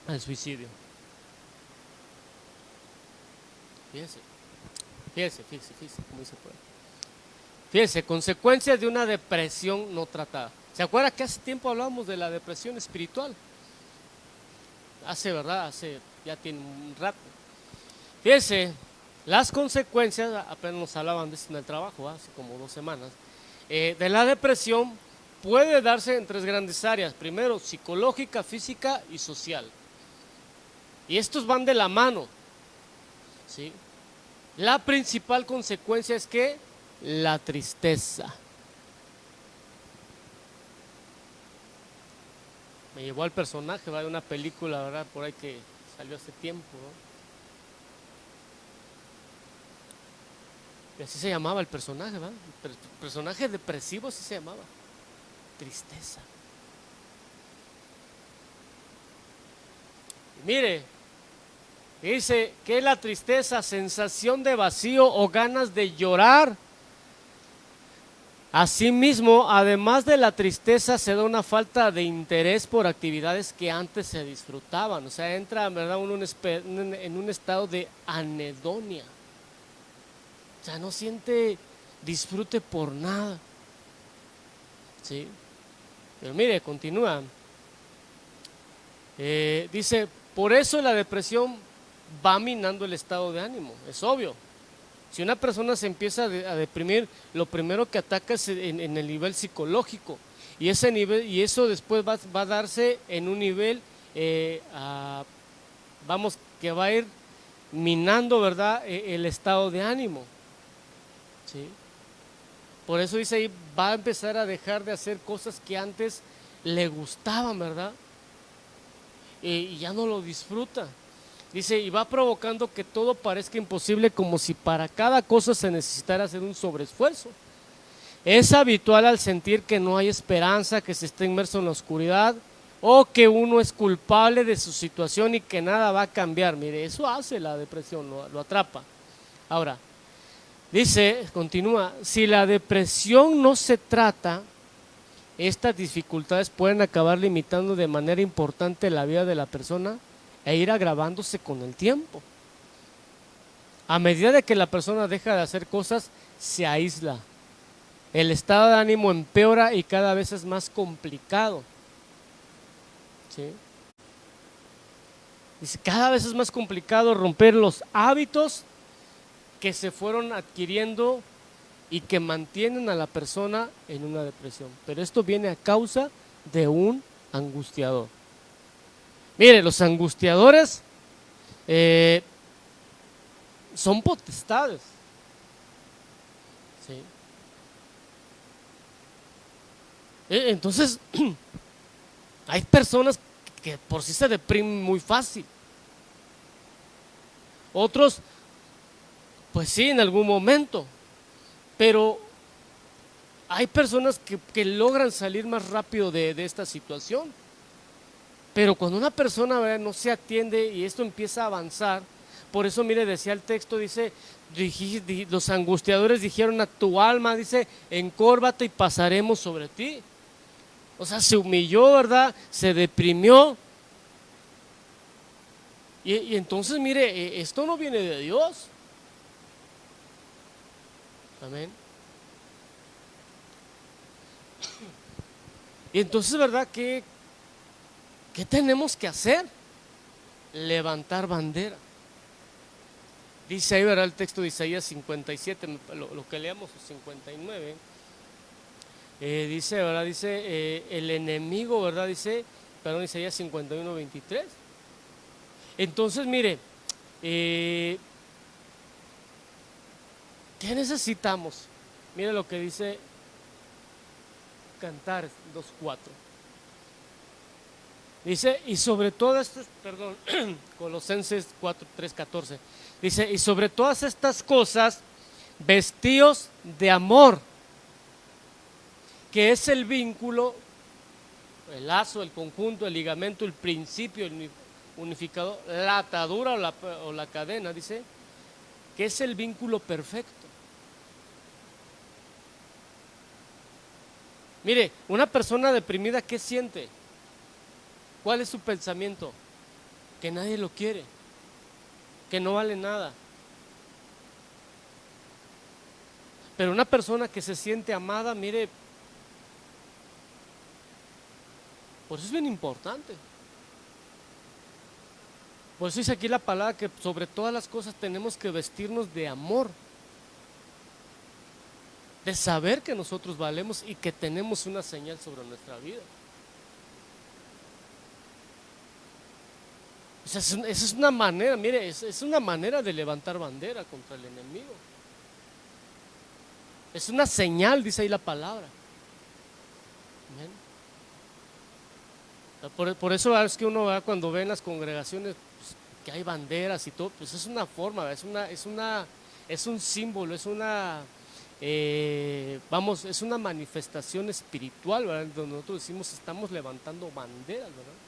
Al suicidio. Fíjese cómo se puede. Fíjese, consecuencias de una depresión no tratada. ¿Se acuerda que hace tiempo hablábamos de la depresión espiritual? Ya tiene un rato. Fíjese, las consecuencias, apenas nos hablaban de esto en el trabajo, hace como 2 semanas, de la depresión puede darse en 3 grandes áreas. Primero, psicológica, física y social. Y estos van de la mano, ¿sí? La principal consecuencia es que la tristeza. Me llevó al personaje, ¿va? De una película, ¿verdad? Por ahí que salió hace tiempo, ¿no? Y así se llamaba el personaje, ¿va? El personaje depresivo así se llamaba. Tristeza. Y mire, dice que la tristeza, sensación de vacío o ganas de llorar. Asimismo, además de la tristeza, se da una falta de interés por actividades que antes se disfrutaban. O sea, entra, ¿verdad?, en un estado de anedonia. O sea, no siente disfrute por nada. ¿Sí? Pero mire, continúa. Dice, por eso la depresión va minando el estado de ánimo, es obvio. Si una persona se empieza a deprimir, lo primero que ataca es en el nivel psicológico, y ese nivel, y eso después va a darse en un nivel, que va a ir minando, ¿verdad?, el estado de ánimo. ¿Sí? Por eso dice ahí, va a empezar a dejar de hacer cosas que antes le gustaban, ¿verdad? Y ya no lo disfruta. Dice, y va provocando que todo parezca imposible, como si para cada cosa se necesitara hacer un sobreesfuerzo. Es habitual al sentir que no hay esperanza, que se está inmerso en la oscuridad, o que uno es culpable de su situación y que nada va a cambiar. Mire, eso hace la depresión, lo atrapa. Ahora, dice, continúa, si la depresión no se trata, estas dificultades pueden acabar limitando de manera importante la vida de la persona e ir agravándose con el tiempo. A medida de que la persona deja de hacer cosas, se aísla. El estado de ánimo empeora y cada vez es más complicado. ¿Sí? Dice, cada vez es más complicado romper los hábitos que se fueron adquiriendo y que mantienen a la persona en una depresión. Pero esto viene a causa de un angustiador. Mire, los angustiadores son potestades. ¿Sí? Entonces, hay personas que por sí se deprimen muy fácil. Otros, pues sí, en algún momento. Pero hay personas que logran salir más rápido de esta situación. Pero cuando una persona, ¿verdad?, no se atiende y esto empieza a avanzar, por eso, mire, decía el texto, dice, los angustiadores dijeron a tu alma, dice, encórvate y pasaremos sobre ti. O sea, se humilló, ¿verdad? Se deprimió. Y entonces, mire, esto no viene de Dios. Amén. Y entonces, ¿verdad? ¿Qué tenemos que hacer? Levantar bandera. Dice ahí, ¿verdad?, el texto de Isaías 57, lo que leamos, 59. Dice, ¿verdad? Dice, el enemigo, ¿verdad? Dice, perdón, Isaías 51, 23. Entonces, mire, ¿qué necesitamos? Mire lo que dice Cantares 2:4. Dice, y sobre todas estas, perdón, Colosenses 3:14. Dice, y sobre todas estas cosas, vestíos de amor, que es el vínculo, el lazo, el conjunto, el ligamento, el principio, el unificador, la atadura o la cadena, dice, que es el vínculo perfecto. Mire, una persona deprimida, ¿qué siente? ¿Cuál es su pensamiento? Que nadie lo quiere, que no vale nada. Pero una persona que se siente amada, mire, por eso es bien importante. Por eso dice aquí la palabra que sobre todas las cosas tenemos que vestirnos de amor, de saber que nosotros valemos y que tenemos una señal sobre nuestra vida. O sea, esa es una manera, mire, es una manera de levantar bandera contra el enemigo. Es una señal, dice ahí la palabra. Por eso es que uno va cuando ve en las congregaciones, pues, que hay banderas y todo, pues es una forma, es un símbolo, es una es una manifestación espiritual, ¿verdad?, donde nosotros decimos estamos levantando banderas, ¿verdad?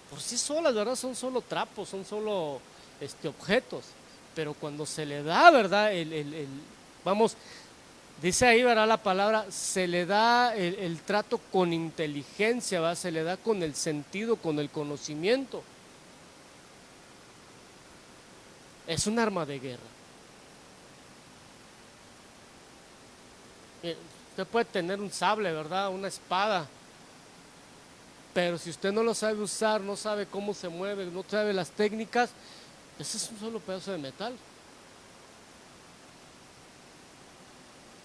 Por sí solas, ¿verdad? Son solo trapos, son solo objetos, pero cuando se le da, ¿verdad? Dice ahí, ¿verdad?, la palabra, se le da el trato con inteligencia, ¿verdad? Se le da con el sentido, con el conocimiento. Es un arma de guerra. Usted puede tener un sable, ¿verdad?, una espada, pero si usted no lo sabe usar, no sabe cómo se mueve, no sabe las técnicas, ese es un solo pedazo de metal.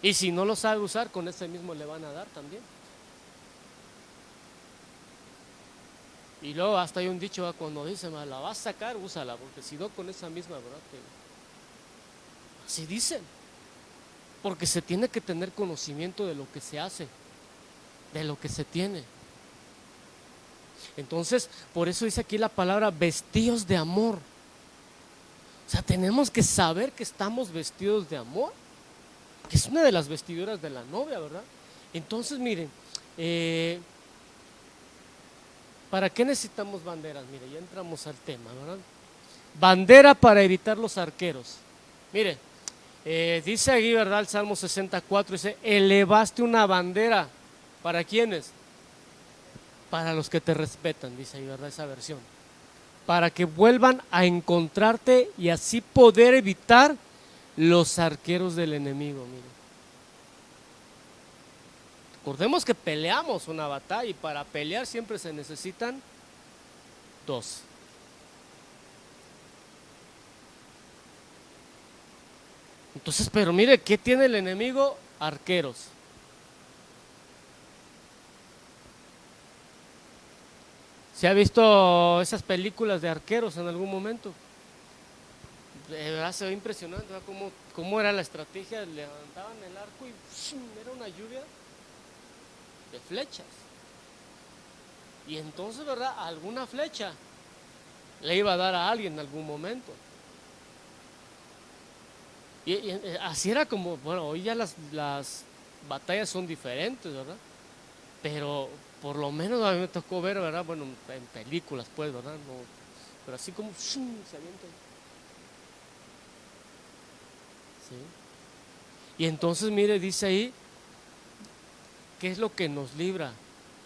Y si no lo sabe usar, con ese mismo le van a dar también. Y luego hasta hay un dicho, ¿verdad?, cuando dice, la vas a sacar, úsala, porque si no, con esa misma, ¿verdad? Así dicen. Porque se tiene que tener conocimiento de lo que se hace, de lo que se tiene. Entonces, por eso dice aquí la palabra vestidos de amor. O sea, tenemos que saber que estamos vestidos de amor, que es una de las vestiduras de la novia, ¿verdad? Entonces, miren, ¿para qué necesitamos banderas? Mire, ya entramos al tema, ¿verdad? Bandera para evitar los arqueros. Mire, dice aquí, ¿verdad?, el Salmo 64, dice, elevaste una bandera. ¿Para quiénes? Para los que te respetan, dice ahí, ¿verdad?, esa versión. Para que vuelvan a encontrarte y así poder evitar los arqueros del enemigo. Mire, recordemos que peleamos una batalla y para pelear siempre se necesitan dos. Entonces, pero mire, ¿qué tiene el enemigo? Arqueros. ¿Se ha visto esas películas de arqueros en algún momento? De verdad se ve impresionante, ¿verdad? Cómo era la estrategia. Levantaban el arco y ¡shum! Era una lluvia de flechas. Y entonces, ¿verdad? Alguna flecha le iba a dar a alguien en algún momento. Y así era como, bueno, hoy ya las batallas son diferentes, ¿verdad? Pero por lo menos a mí me tocó ver, ¿verdad? Bueno, en películas, pues, ¿verdad? No, pero así como ¡shum! Se avientan. ¿Sí? Y entonces, mire, dice ahí, ¿qué es lo que nos libra?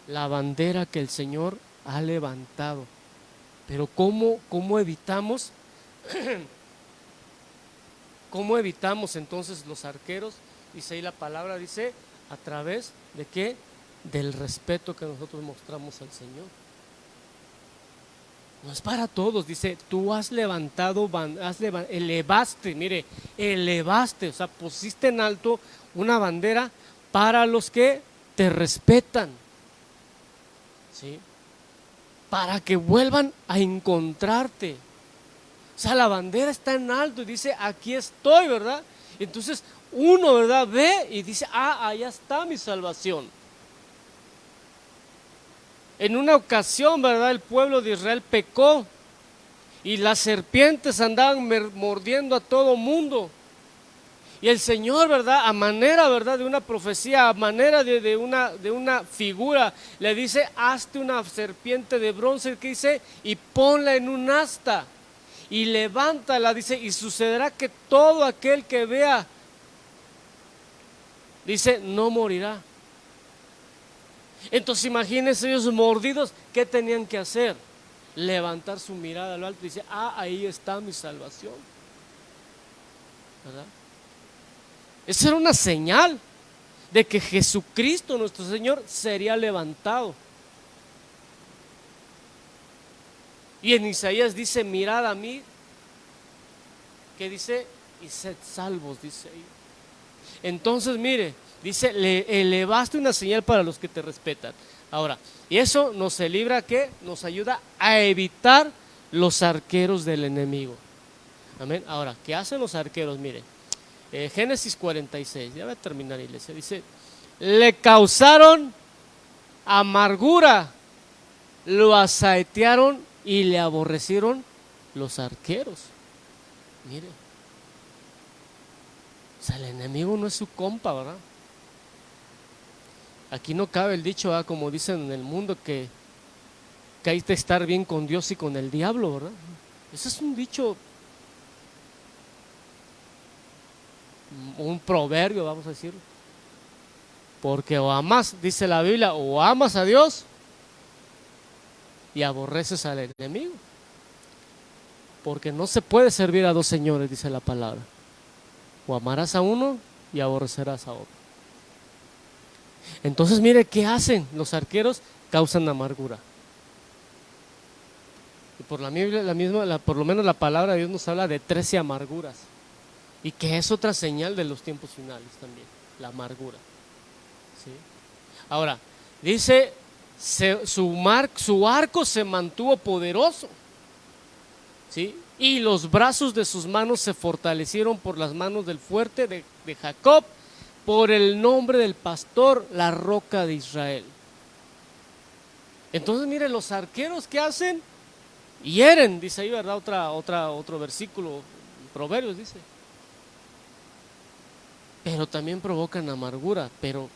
La bandera que el Señor ha levantado. Pero ¿cómo evitamos? ¿Cómo evitamos entonces los arqueros? Dice ahí la palabra, dice, a través de qué? Del respeto que nosotros mostramos al Señor. No es para todos, dice, tú has levantado, elevaste, mire, elevaste, o sea, pusiste en alto una bandera para los que te respetan, ¿sí? Para que vuelvan a encontrarte. O sea, la bandera está en alto y dice, aquí estoy, ¿verdad? Entonces uno, ¿verdad? Ve y dice, allá está mi salvación. En una ocasión, ¿verdad? El pueblo de Israel pecó y las serpientes andaban mordiendo a todo mundo. Y el Señor, ¿verdad? A manera, ¿verdad? De una profecía, a manera de una figura, le dice, hazte una serpiente de bronce, que dice, y ponla en un asta. Y levántala, dice, y sucederá que todo aquel que vea, dice, no morirá. Entonces imagínense ellos mordidos, ¿qué tenían que hacer? Levantar su mirada a lo alto y dice, ahí está mi salvación, ¿verdad? Esa era una señal de que Jesucristo nuestro Señor sería levantado. Y en Isaías dice, mirad a mí, que dice, y sed salvos, dice ahí. Entonces mire, dice, le elevaste una señal para los que te respetan. Ahora, y eso nos libra, que nos ayuda a evitar los arqueros del enemigo. Amén. Ahora, ¿qué hacen los arqueros? Mire, Génesis 46, ya va a terminar, iglesia. Dice, le causaron amargura, lo asaetearon y le aborrecieron los arqueros. Mire, o sea, el enemigo no es su compa, ¿verdad? Aquí no cabe el dicho, ¿verdad? Como dicen en el mundo, que hay que estar bien con Dios y con el diablo, ¿verdad? Ese es un dicho, un proverbio, vamos a decir. Porque o amas, dice la Biblia, o amas a Dios y aborreces al enemigo. Porque no se puede servir a dos señores, dice la palabra. O amarás a uno y aborrecerás a otro. Entonces mire, ¿qué hacen los arqueros? Causan amargura. Y por la Biblia, por lo menos la palabra de Dios nos habla de 13 amarguras. Y que es otra señal de los tiempos finales también, la amargura. ¿Sí? Ahora, dice, su arco se mantuvo poderoso, ¿sí? Y los brazos de sus manos se fortalecieron por las manos del fuerte de Jacob, por el nombre del pastor, la roca de Israel. Entonces, mire, los arqueros, ¿qué hacen? Hieren, dice ahí, ¿verdad? Otro versículo, Proverbios dice. Pero también provocan amargura, pero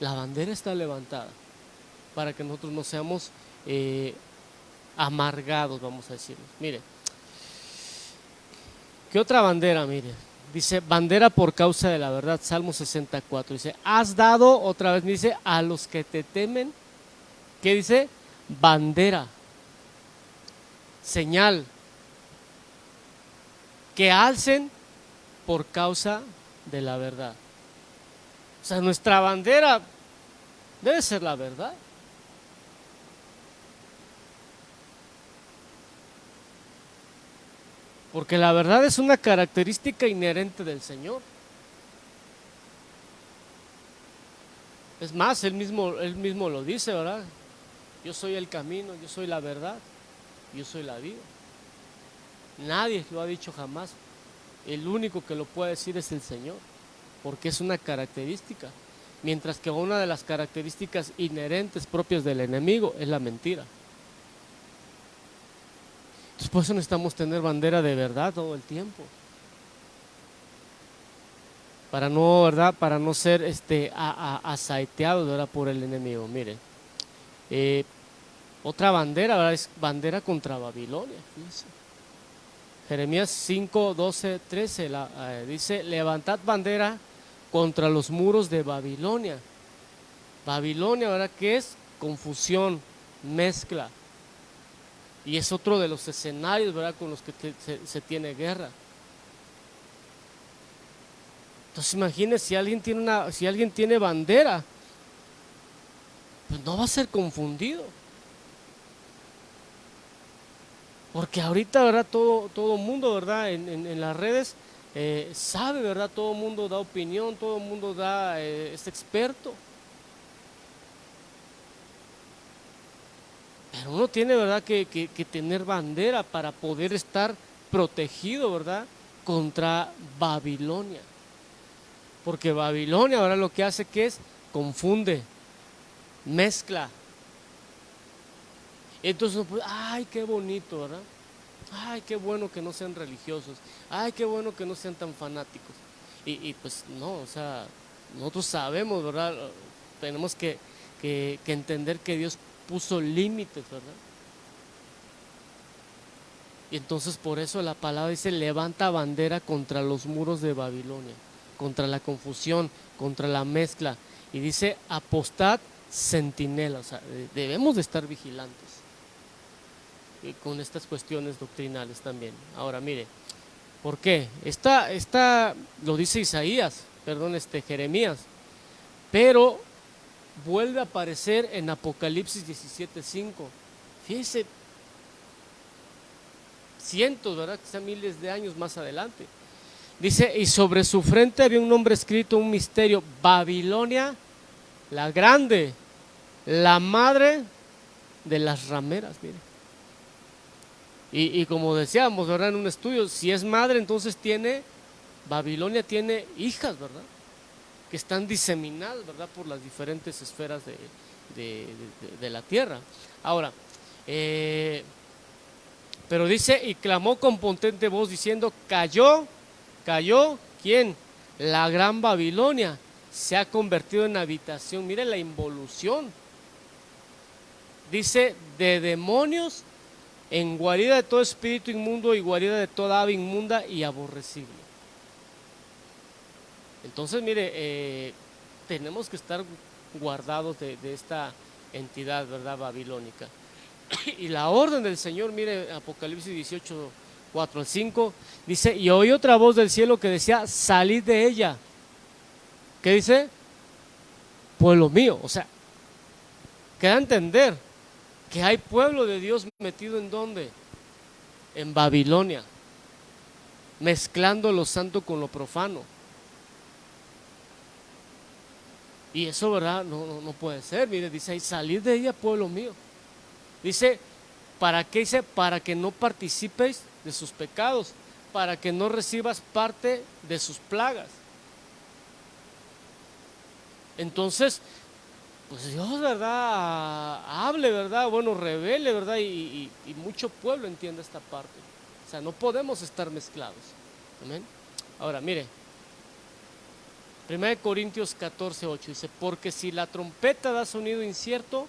la bandera está levantada para que nosotros no seamos amargados, vamos a decirlo. Mire, ¿qué otra bandera? Mire, dice, bandera por causa de la verdad, Salmo 64, dice, has dado, otra vez dice, a los que te temen, ¿qué dice? Bandera, señal, que alcen por causa de la verdad. O sea, nuestra bandera debe ser la verdad. Porque la verdad es una característica inherente del Señor. Es más, él mismo lo dice, ¿verdad? Yo soy el camino, yo soy la verdad, yo soy la vida. Nadie lo ha dicho jamás. El único que lo puede decir es el Señor, porque es una característica. Mientras que una de las características inherentes propias del enemigo es la mentira. Entonces por eso necesitamos tener bandera de verdad todo el tiempo. Para no, ¿verdad? Para no ser asaeteados, ¿verdad? Por el enemigo. Mire, eh, otra bandera, ¿verdad? Es bandera contra Babilonia. Fíjense. Jeremías 5, 12, 13 dice, levantad bandera contra los muros de Babilonia. Babilonia, ¿verdad? ¿Qué es? Confusión, mezcla. Y es otro de los escenarios, ¿verdad? Con los que se tiene guerra. Entonces imagínense, si alguien tiene bandera, pues no va a ser confundido. Porque ahorita, ¿verdad? Todo mundo, ¿verdad? En las redes sabe, ¿verdad? Todo mundo da opinión, todo mundo es experto. Pero uno tiene, ¿verdad? Que tener bandera para poder estar protegido, ¿verdad? Contra Babilonia. Porque Babilonia ahora lo que hace que es confunde, mezcla. Entonces, pues, ay, qué bonito, ¿verdad? Ay, qué bueno que no sean religiosos. Ay, qué bueno que no sean tan fanáticos. Y pues no, o sea, nosotros sabemos, ¿verdad? Tenemos que entender que Dios puso límites, ¿verdad? Y entonces por eso la palabra dice, levanta bandera contra los muros de Babilonia, contra la confusión, contra la mezcla. Y dice, apostad centinela, o sea, debemos de estar vigilantes con estas cuestiones doctrinales también. Ahora, mire, ¿por qué? Esta lo dice Isaías, perdón, Jeremías, pero vuelve a aparecer en Apocalipsis 17:5. Fíjense, cientos, ¿verdad? Quizá miles de años más adelante. Dice, y sobre su frente había un nombre escrito, un misterio, Babilonia, la grande, la madre de las rameras, mire. Y como decíamos, ¿verdad? En un estudio, si es madre, entonces Babilonia tiene hijas, ¿verdad? Que están diseminadas, ¿verdad? Por las diferentes esferas de la tierra. Ahora, pero dice, y clamó con potente voz diciendo, cayó, ¿quién? La gran Babilonia se ha convertido en habitación. Mire la involución. Dice, de demonios, en guarida de todo espíritu inmundo y guarida de toda ave inmunda y aborrecible. Entonces, mire, tenemos que estar guardados de esta entidad, ¿verdad? Babilónica. Y la orden del Señor, mire, Apocalipsis 18, 4 al 5, dice, y oí otra voz del cielo que decía, salid de ella. ¿Qué dice? Pueblo mío. O sea, queda a entender que hay pueblo de Dios metido en ¿dónde? En Babilonia, mezclando lo santo con lo profano. Y eso, ¿verdad? No puede ser. Mire, dice ahí, salid de ella, pueblo mío. Dice, ¿para qué? Dice, para que no participéis de sus pecados, para que no recibas parte de sus plagas. Entonces, pues Dios, ¿verdad? Hable, ¿verdad? Bueno, revele, ¿verdad? Y mucho pueblo entiende esta parte. O sea, no podemos estar mezclados. Amén. Ahora, mire, 1 Corintios 14, 8 dice, porque si la trompeta da sonido incierto,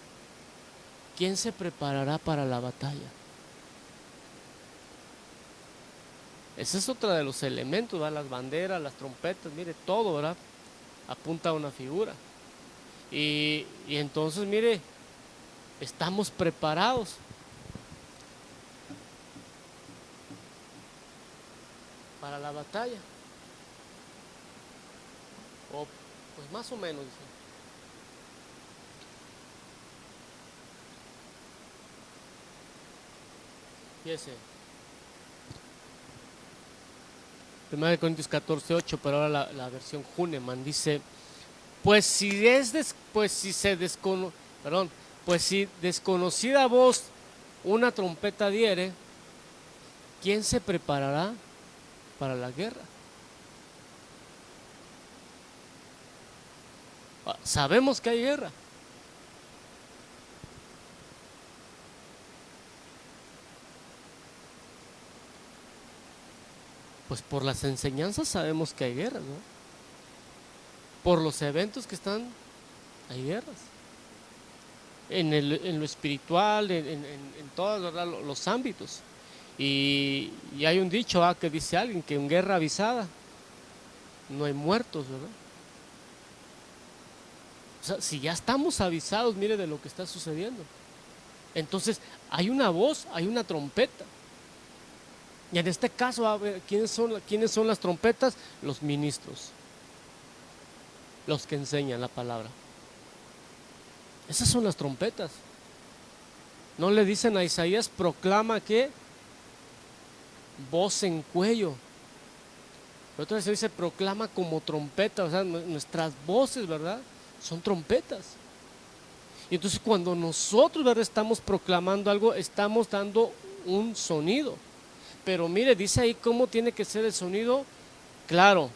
¿quién se preparará para la batalla? Ese es otro de los elementos, ¿verdad? Las banderas, las trompetas, mire, todo, ¿verdad? Apunta a una figura. Y entonces, mire, estamos preparados. Para la batalla. O pues más o menos, dice. Fíjese. 1 Corintios 14, 8, pero ahora la versión Huneman dice, Pues si es pues si se perdón, pues si desconocida voz una trompeta diere, ¿quién se preparará para la guerra? Sabemos que hay guerra. Pues por las enseñanzas sabemos que hay guerras, ¿no? Por los eventos que están, hay guerras. En lo espiritual, en todos, ¿verdad?, los ámbitos. Y hay un dicho que dice alguien que en guerra avisada no hay muertos, ¿verdad? O sea, si ya estamos avisados, mire de lo que está sucediendo. Entonces, hay una voz, hay una trompeta. Y en este caso, a ver, ¿quiénes son las trompetas? Los ministros, los que enseñan la palabra. Esas son las trompetas. No le dicen a Isaías, proclama que voz en cuello. Pero otra vez se dice, proclama como trompeta. O sea, nuestras voces, ¿verdad?, son trompetas. Y entonces cuando nosotros, ¿verdad?, estamos proclamando algo, estamos dando un sonido. Pero mire, dice ahí cómo tiene que ser el sonido, claro,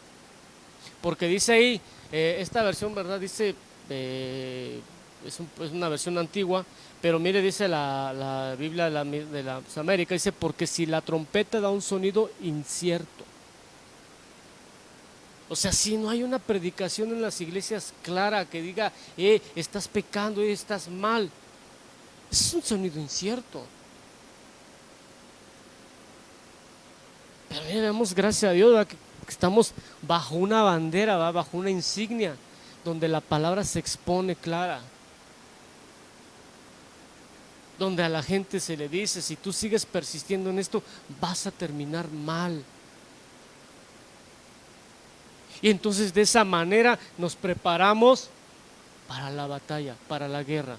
porque dice ahí, esta versión, ¿verdad?, dice, es una versión antigua, pero mire, dice la Biblia de las Américas, dice, porque si la trompeta da un sonido incierto. O sea, si no hay una predicación en las iglesias clara que diga, estás pecando, estás mal, es un sonido incierto. Pero mire, damos gracias a Dios, ¿verdad?, que estamos bajo una bandera, ¿verdad?, bajo una insignia, donde la palabra se expone clara. Donde a la gente se le dice, si tú sigues persistiendo en esto, vas a terminar mal. Y entonces de esa manera nos preparamos para la batalla, para la guerra.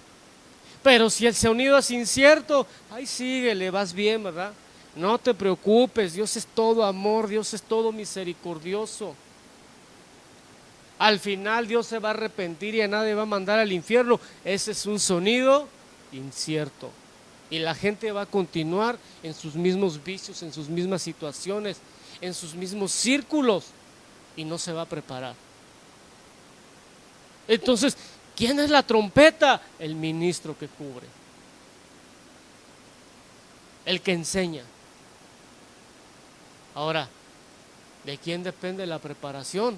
Pero si el sonido es incierto, ahí síguele, vas bien, ¿verdad? No te preocupes, Dios es todo amor, Dios es todo misericordioso. Al final Dios se va a arrepentir y a nadie va a mandar al infierno. Ese es un sonido incierto. Y la gente va a continuar en sus mismos vicios, en sus mismas situaciones, en sus mismos círculos, y no se va a preparar. Entonces, ¿quién es la trompeta? El ministro que cubre, el que enseña. Ahora, ¿de quién depende la preparación?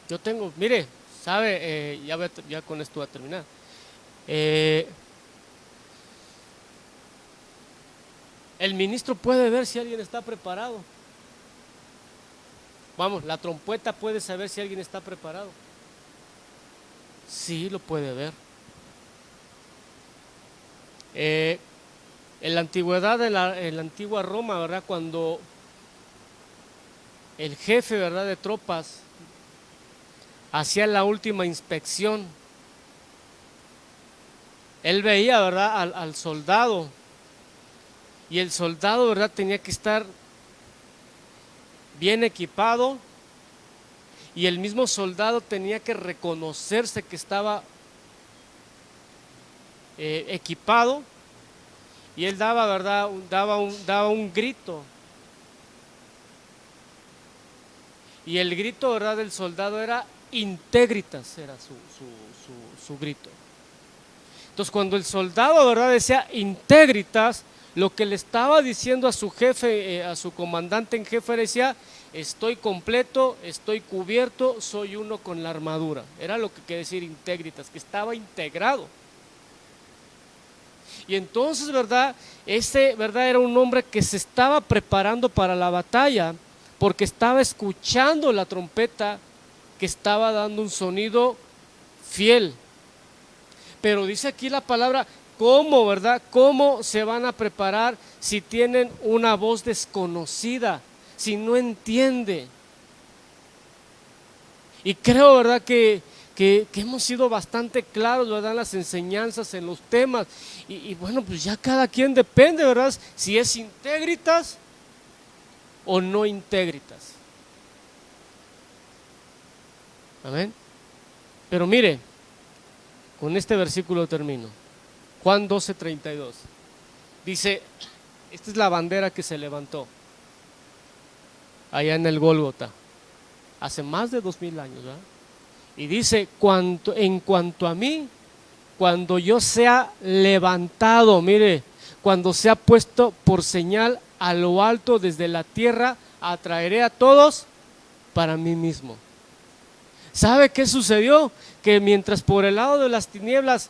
Yo tengo, mire, sabe, ya con esto voy a terminar. El ministro puede ver si alguien está preparado. Vamos, la trompeta puede saber si alguien está preparado. Sí, lo puede ver. En la antigüedad, en la antigua Roma, ¿verdad?, cuando el jefe, ¿verdad?, de tropas hacía la última inspección, él veía, ¿verdad?, al soldado, y el soldado, ¿verdad?, tenía que estar bien equipado, y el mismo soldado tenía que reconocerse que estaba equipado, y él daba, ¿verdad?, daba un grito, y el grito, ¿verdad?, del soldado era integritas, era su grito. Entonces cuando el soldado, ¿verdad?, decía integritas, lo que le estaba diciendo a su jefe, a su comandante en jefe, decía, estoy completo, estoy cubierto, soy uno con la armadura. Era lo que quiere decir integritas, que estaba integrado. Y entonces, ¿verdad?, ¿verdad?, era un hombre que se estaba preparando para la batalla, porque estaba escuchando la trompeta que estaba dando un sonido fiel. Pero dice aquí la palabra, ¿cómo, verdad? ¿Cómo se van a preparar si tienen una voz desconocida, si no entiende? Y creo, ¿verdad?, que que hemos sido bastante claros, ¿verdad? En las enseñanzas, en los temas. Y bueno, pues ya cada quien depende, ¿verdad? Si es integritas o no integritas. Amén. Pero mire, con este versículo termino. Juan 12:32. Dice, esta es la bandera que se levantó allá en el Gólgota, hace más de 2000 años, ¿verdad? Y dice, en cuanto a mí, cuando yo sea levantado, mire, cuando sea puesto por señal a lo alto desde la tierra, atraeré a todos para mí mismo. ¿Sabe qué sucedió? Que mientras por el lado de las tinieblas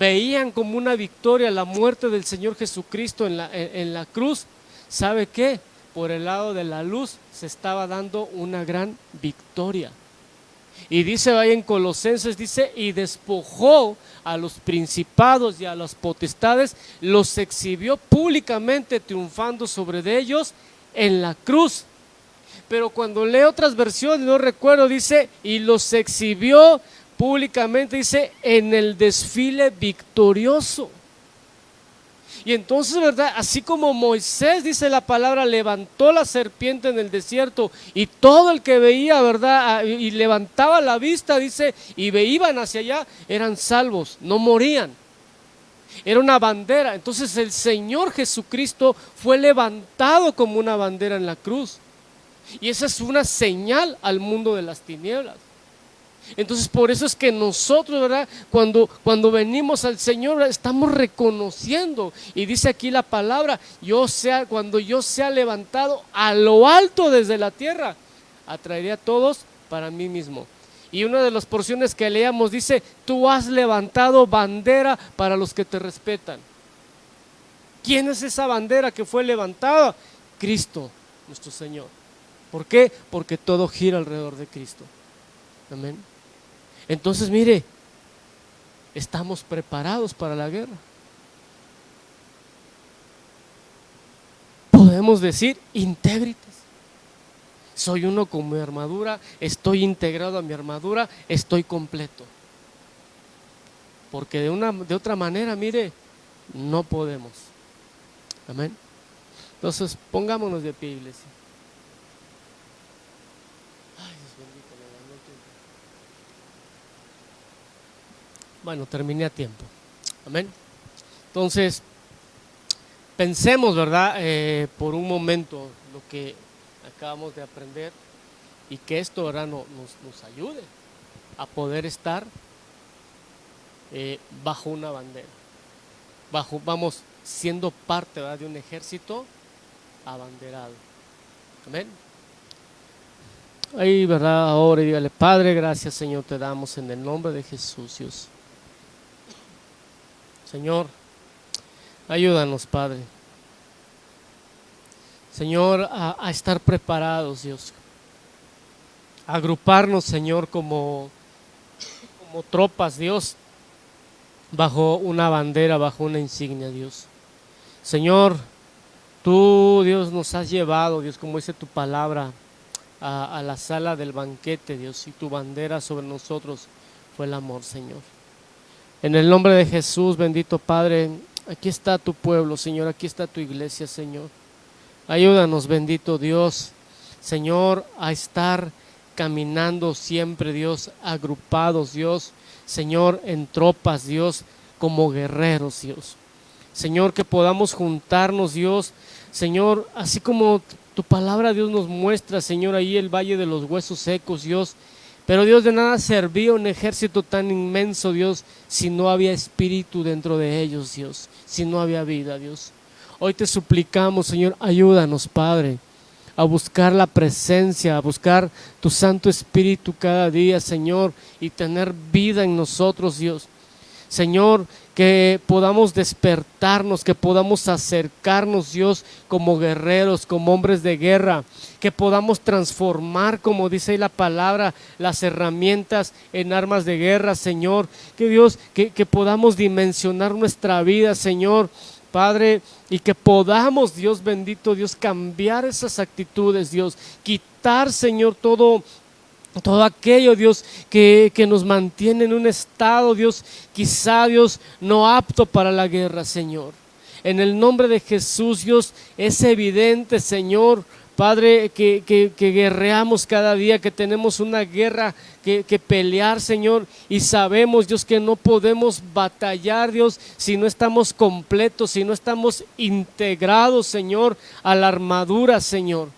veían como una victoria la muerte del Señor Jesucristo en la cruz, ¿sabe qué? Por el lado de la luz se estaba dando una gran victoria. Y dice ahí en Colosenses, dice, y despojó a los principados y a las potestades, los exhibió públicamente triunfando sobre de ellos en la cruz. Pero cuando leo otras versiones, no recuerdo, dice, y los exhibió públicamente, dice, en el desfile victorioso. Y entonces, ¿verdad? Así como Moisés, dice la palabra, levantó la serpiente en el desierto y todo el que veía, ¿verdad? Y levantaba la vista, dice, y iban hacia allá, eran salvos, no morían. Era una bandera. Entonces el Señor Jesucristo fue levantado como una bandera en la cruz. Y esa es una señal al mundo de las tinieblas. Entonces por eso es que nosotros, ¿verdad? Cuando venimos al Señor, ¿verdad? Estamos reconociendo, y dice aquí la palabra, cuando yo sea levantado a lo alto desde la tierra, atraeré a todos para mí mismo. Y una de las porciones que leíamos dice, tú has levantado bandera para los que te respetan. ¿Quién es esa bandera que fue levantada? Cristo, nuestro Señor. ¿Por qué? Porque todo gira alrededor de Cristo. Amén. Entonces mire, estamos preparados para la guerra. Podemos decir integritas. Soy uno con mi armadura, estoy integrado a mi armadura, estoy completo. Porque de otra manera, mire, no podemos. Amén. Entonces pongámonos de pie, iglesia. Bueno, terminé a tiempo. Amén. Entonces, pensemos, ¿verdad? Por un momento lo que acabamos de aprender y que esto, ¿verdad? Nos ayude a poder estar bajo una bandera. Vamos siendo parte, ¿verdad? De un ejército abanderado. Amén. Ahí, ¿verdad? Ahora y dígale, Padre, gracias, Señor, te damos en el nombre de Jesús, Dios. Señor, ayúdanos, Padre. Señor, a estar preparados, Dios. A agruparnos, Señor, como tropas, Dios, bajo una bandera, bajo una insignia, Dios. Señor, tú, Dios, nos has llevado, Dios, como dice tu palabra, a la sala del banquete, Dios, y tu bandera sobre nosotros fue el amor, Señor. En el nombre de Jesús, bendito Padre, aquí está tu pueblo, Señor, aquí está tu iglesia, Señor. Ayúdanos, bendito Dios, Señor, a estar caminando siempre, Dios, agrupados, Dios, Señor, en tropas, Dios, como guerreros, Dios. Señor, que podamos juntarnos, Dios, Señor, así como tu palabra, Dios, nos muestra, Señor, ahí el valle de los huesos secos, Dios. Pero Dios, de nada servía un ejército tan inmenso, Dios, si no había espíritu dentro de ellos, Dios, si no había vida, Dios. Hoy te suplicamos, Señor, ayúdanos, Padre, a buscar la presencia, a buscar tu Santo Espíritu cada día, Señor, y tener vida en nosotros, Dios. Señor, que podamos despertarnos, que podamos acercarnos, Dios, como guerreros, como hombres de guerra, que podamos transformar, como dice la palabra, las herramientas en armas de guerra, Señor. Que Dios, que podamos dimensionar nuestra vida, Señor, Padre, y que podamos, Dios bendito, Dios, cambiar esas actitudes, Dios, quitar, Señor, todo todo aquello, Dios, que nos mantiene en un estado, Dios, quizá, Dios, no apto para la guerra, Señor. En el nombre de Jesús, Dios, es evidente, Señor, Padre, que guerreamos cada día, que tenemos una guerra que pelear, Señor, y sabemos, Dios, que no podemos batallar, Dios, si no estamos completos, si no estamos integrados, Señor, a la armadura, Señor.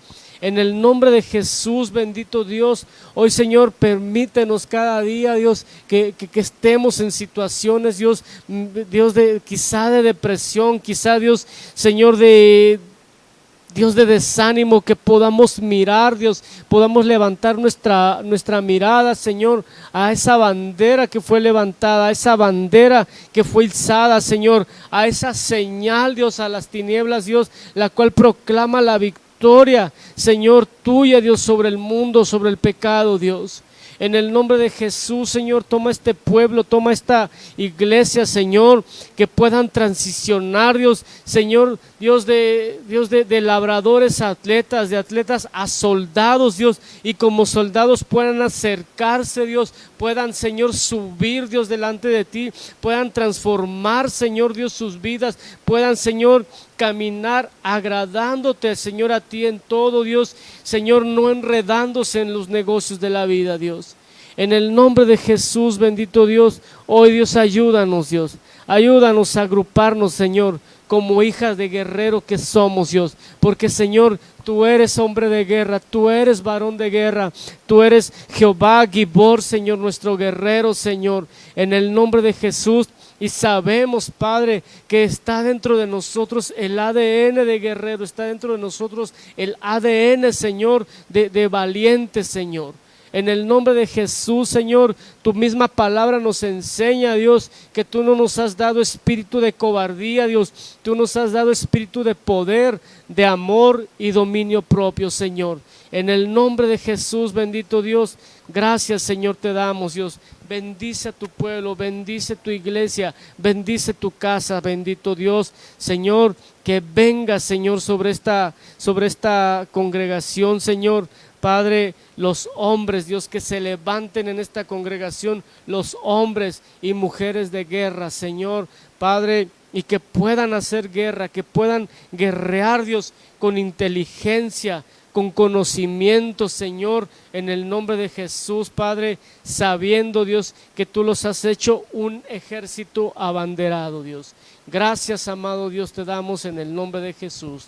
En el nombre de Jesús, bendito Dios, hoy, Señor, permítenos cada día, Dios, que estemos en situaciones, Dios, Dios, quizá de depresión, quizá, Dios, Señor, Dios, de desánimo, que podamos mirar, Dios, podamos levantar nuestra mirada, Señor, a esa bandera que fue levantada, a esa bandera que fue izada, Señor, a esa señal, Dios, a las tinieblas, Dios, la cual proclama la victoria, Señor, tuya, Dios, sobre el mundo, sobre el pecado, Dios. En el nombre de Jesús, Señor, toma este pueblo, toma esta iglesia, Señor, que puedan transicionar, Dios, Señor, Dios de labradores a atletas, de atletas a soldados, Dios, y como soldados puedan acercarse, Dios, puedan, Señor, subir, Dios, delante de ti, puedan transformar, Señor, Dios, sus vidas, puedan, Señor, caminar agradándote, Señor, a ti en todo, Dios, Señor, no enredándose en los negocios de la vida, Dios. En el nombre de Jesús, bendito Dios, hoy, Dios, ayúdanos, Dios, ayúdanos a agruparnos, Señor, como hijas de guerrero que somos, Dios, porque, Señor, tú eres hombre de guerra, tú eres varón de guerra, tú eres Jehová Gibor, Señor, nuestro guerrero, Señor, en el nombre de Jesús. Y sabemos, Padre, que está dentro de nosotros el ADN de guerrero, está dentro de nosotros el ADN, Señor, de valiente, Señor. En el nombre de Jesús, Señor, tu misma palabra nos enseña, Dios, que tú no nos has dado espíritu de cobardía, Dios. Tú nos has dado espíritu de poder, de amor y dominio propio, Señor. En el nombre de Jesús, bendito Dios, gracias, Señor, te damos, Dios. Bendice a tu pueblo, bendice tu iglesia, bendice tu casa, bendito Dios. Señor, que venga, Señor, sobre esta congregación, Señor. Padre, los hombres, Dios, que se levanten en esta congregación, los hombres y mujeres de guerra, Señor, Padre, y que puedan hacer guerra, que puedan guerrear, Dios, con inteligencia, con conocimiento, Señor, en el nombre de Jesús, Padre, sabiendo, Dios, que tú los has hecho un ejército abanderado, Dios. Gracias, amado Dios, te damos en el nombre de Jesús.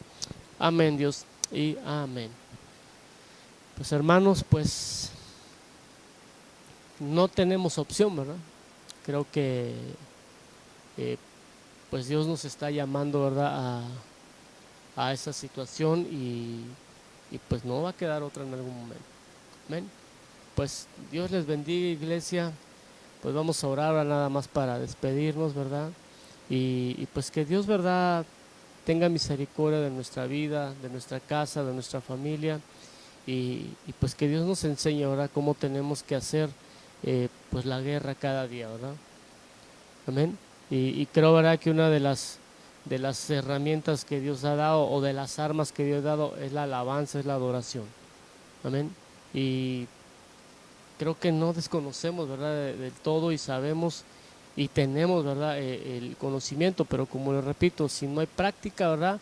Amén, Dios, y amén. Pues, hermanos, pues no tenemos opción, ¿verdad? Creo que pues Dios nos está llamando, ¿verdad?, a esa situación y pues no va a quedar otra en algún momento. Amén. Pues Dios les bendiga, iglesia. Pues vamos a orar ahora nada más para despedirnos, ¿verdad? Y pues que Dios, ¿verdad?, tenga misericordia de nuestra vida, de nuestra casa, de nuestra familia. Y pues que Dios nos enseñe ahora cómo tenemos que hacer pues la guerra cada día, ¿verdad? Amén. Y creo, ¿verdad?, que una de las herramientas que Dios ha dado, o de las armas que Dios ha dado, es la alabanza, es la adoración. Amén. Y creo que no desconocemos, ¿verdad?, del todo, y sabemos y tenemos, ¿verdad?, el conocimiento, pero como le repito, si no hay práctica, ¿verdad?,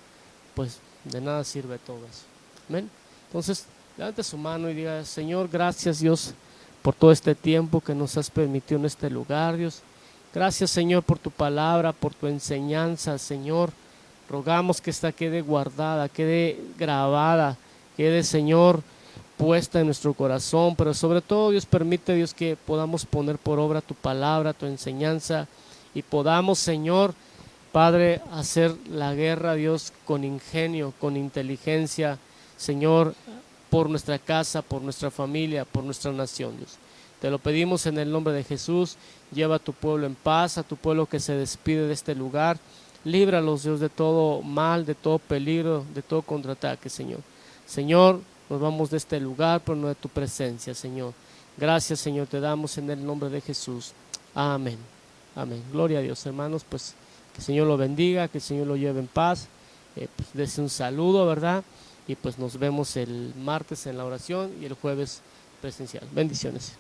pues de nada sirve todo eso. Amén. Entonces, levante su mano y diga: Señor, gracias, Dios, por todo este tiempo que nos has permitido en este lugar, Dios. Gracias, Señor, por tu palabra, por tu enseñanza, Señor. Rogamos que esta quede guardada, quede grabada, quede, Señor, puesta en nuestro corazón, pero sobre todo, Dios, permite, Dios, que podamos poner por obra tu palabra, tu enseñanza, y podamos, Señor, Padre, hacer la guerra, Dios, con ingenio, con inteligencia, Señor, por nuestra casa, por nuestra familia, por nuestra nación, Dios. Te lo pedimos en el nombre de Jesús. Lleva a tu pueblo en paz, a tu pueblo que se despide de este lugar. Líbralos, Dios, de todo mal, de todo peligro, de todo contraataque, Señor. Señor, nos vamos de este lugar, pero no de tu presencia, Señor. Gracias, Señor, te damos en el nombre de Jesús. Amén. Amén. Gloria a Dios, hermanos. Pues que el Señor lo bendiga, que el Señor lo lleve en paz. Pues dese un saludo, ¿verdad? Y pues nos vemos el martes en la oración y el jueves presencial. Bendiciones.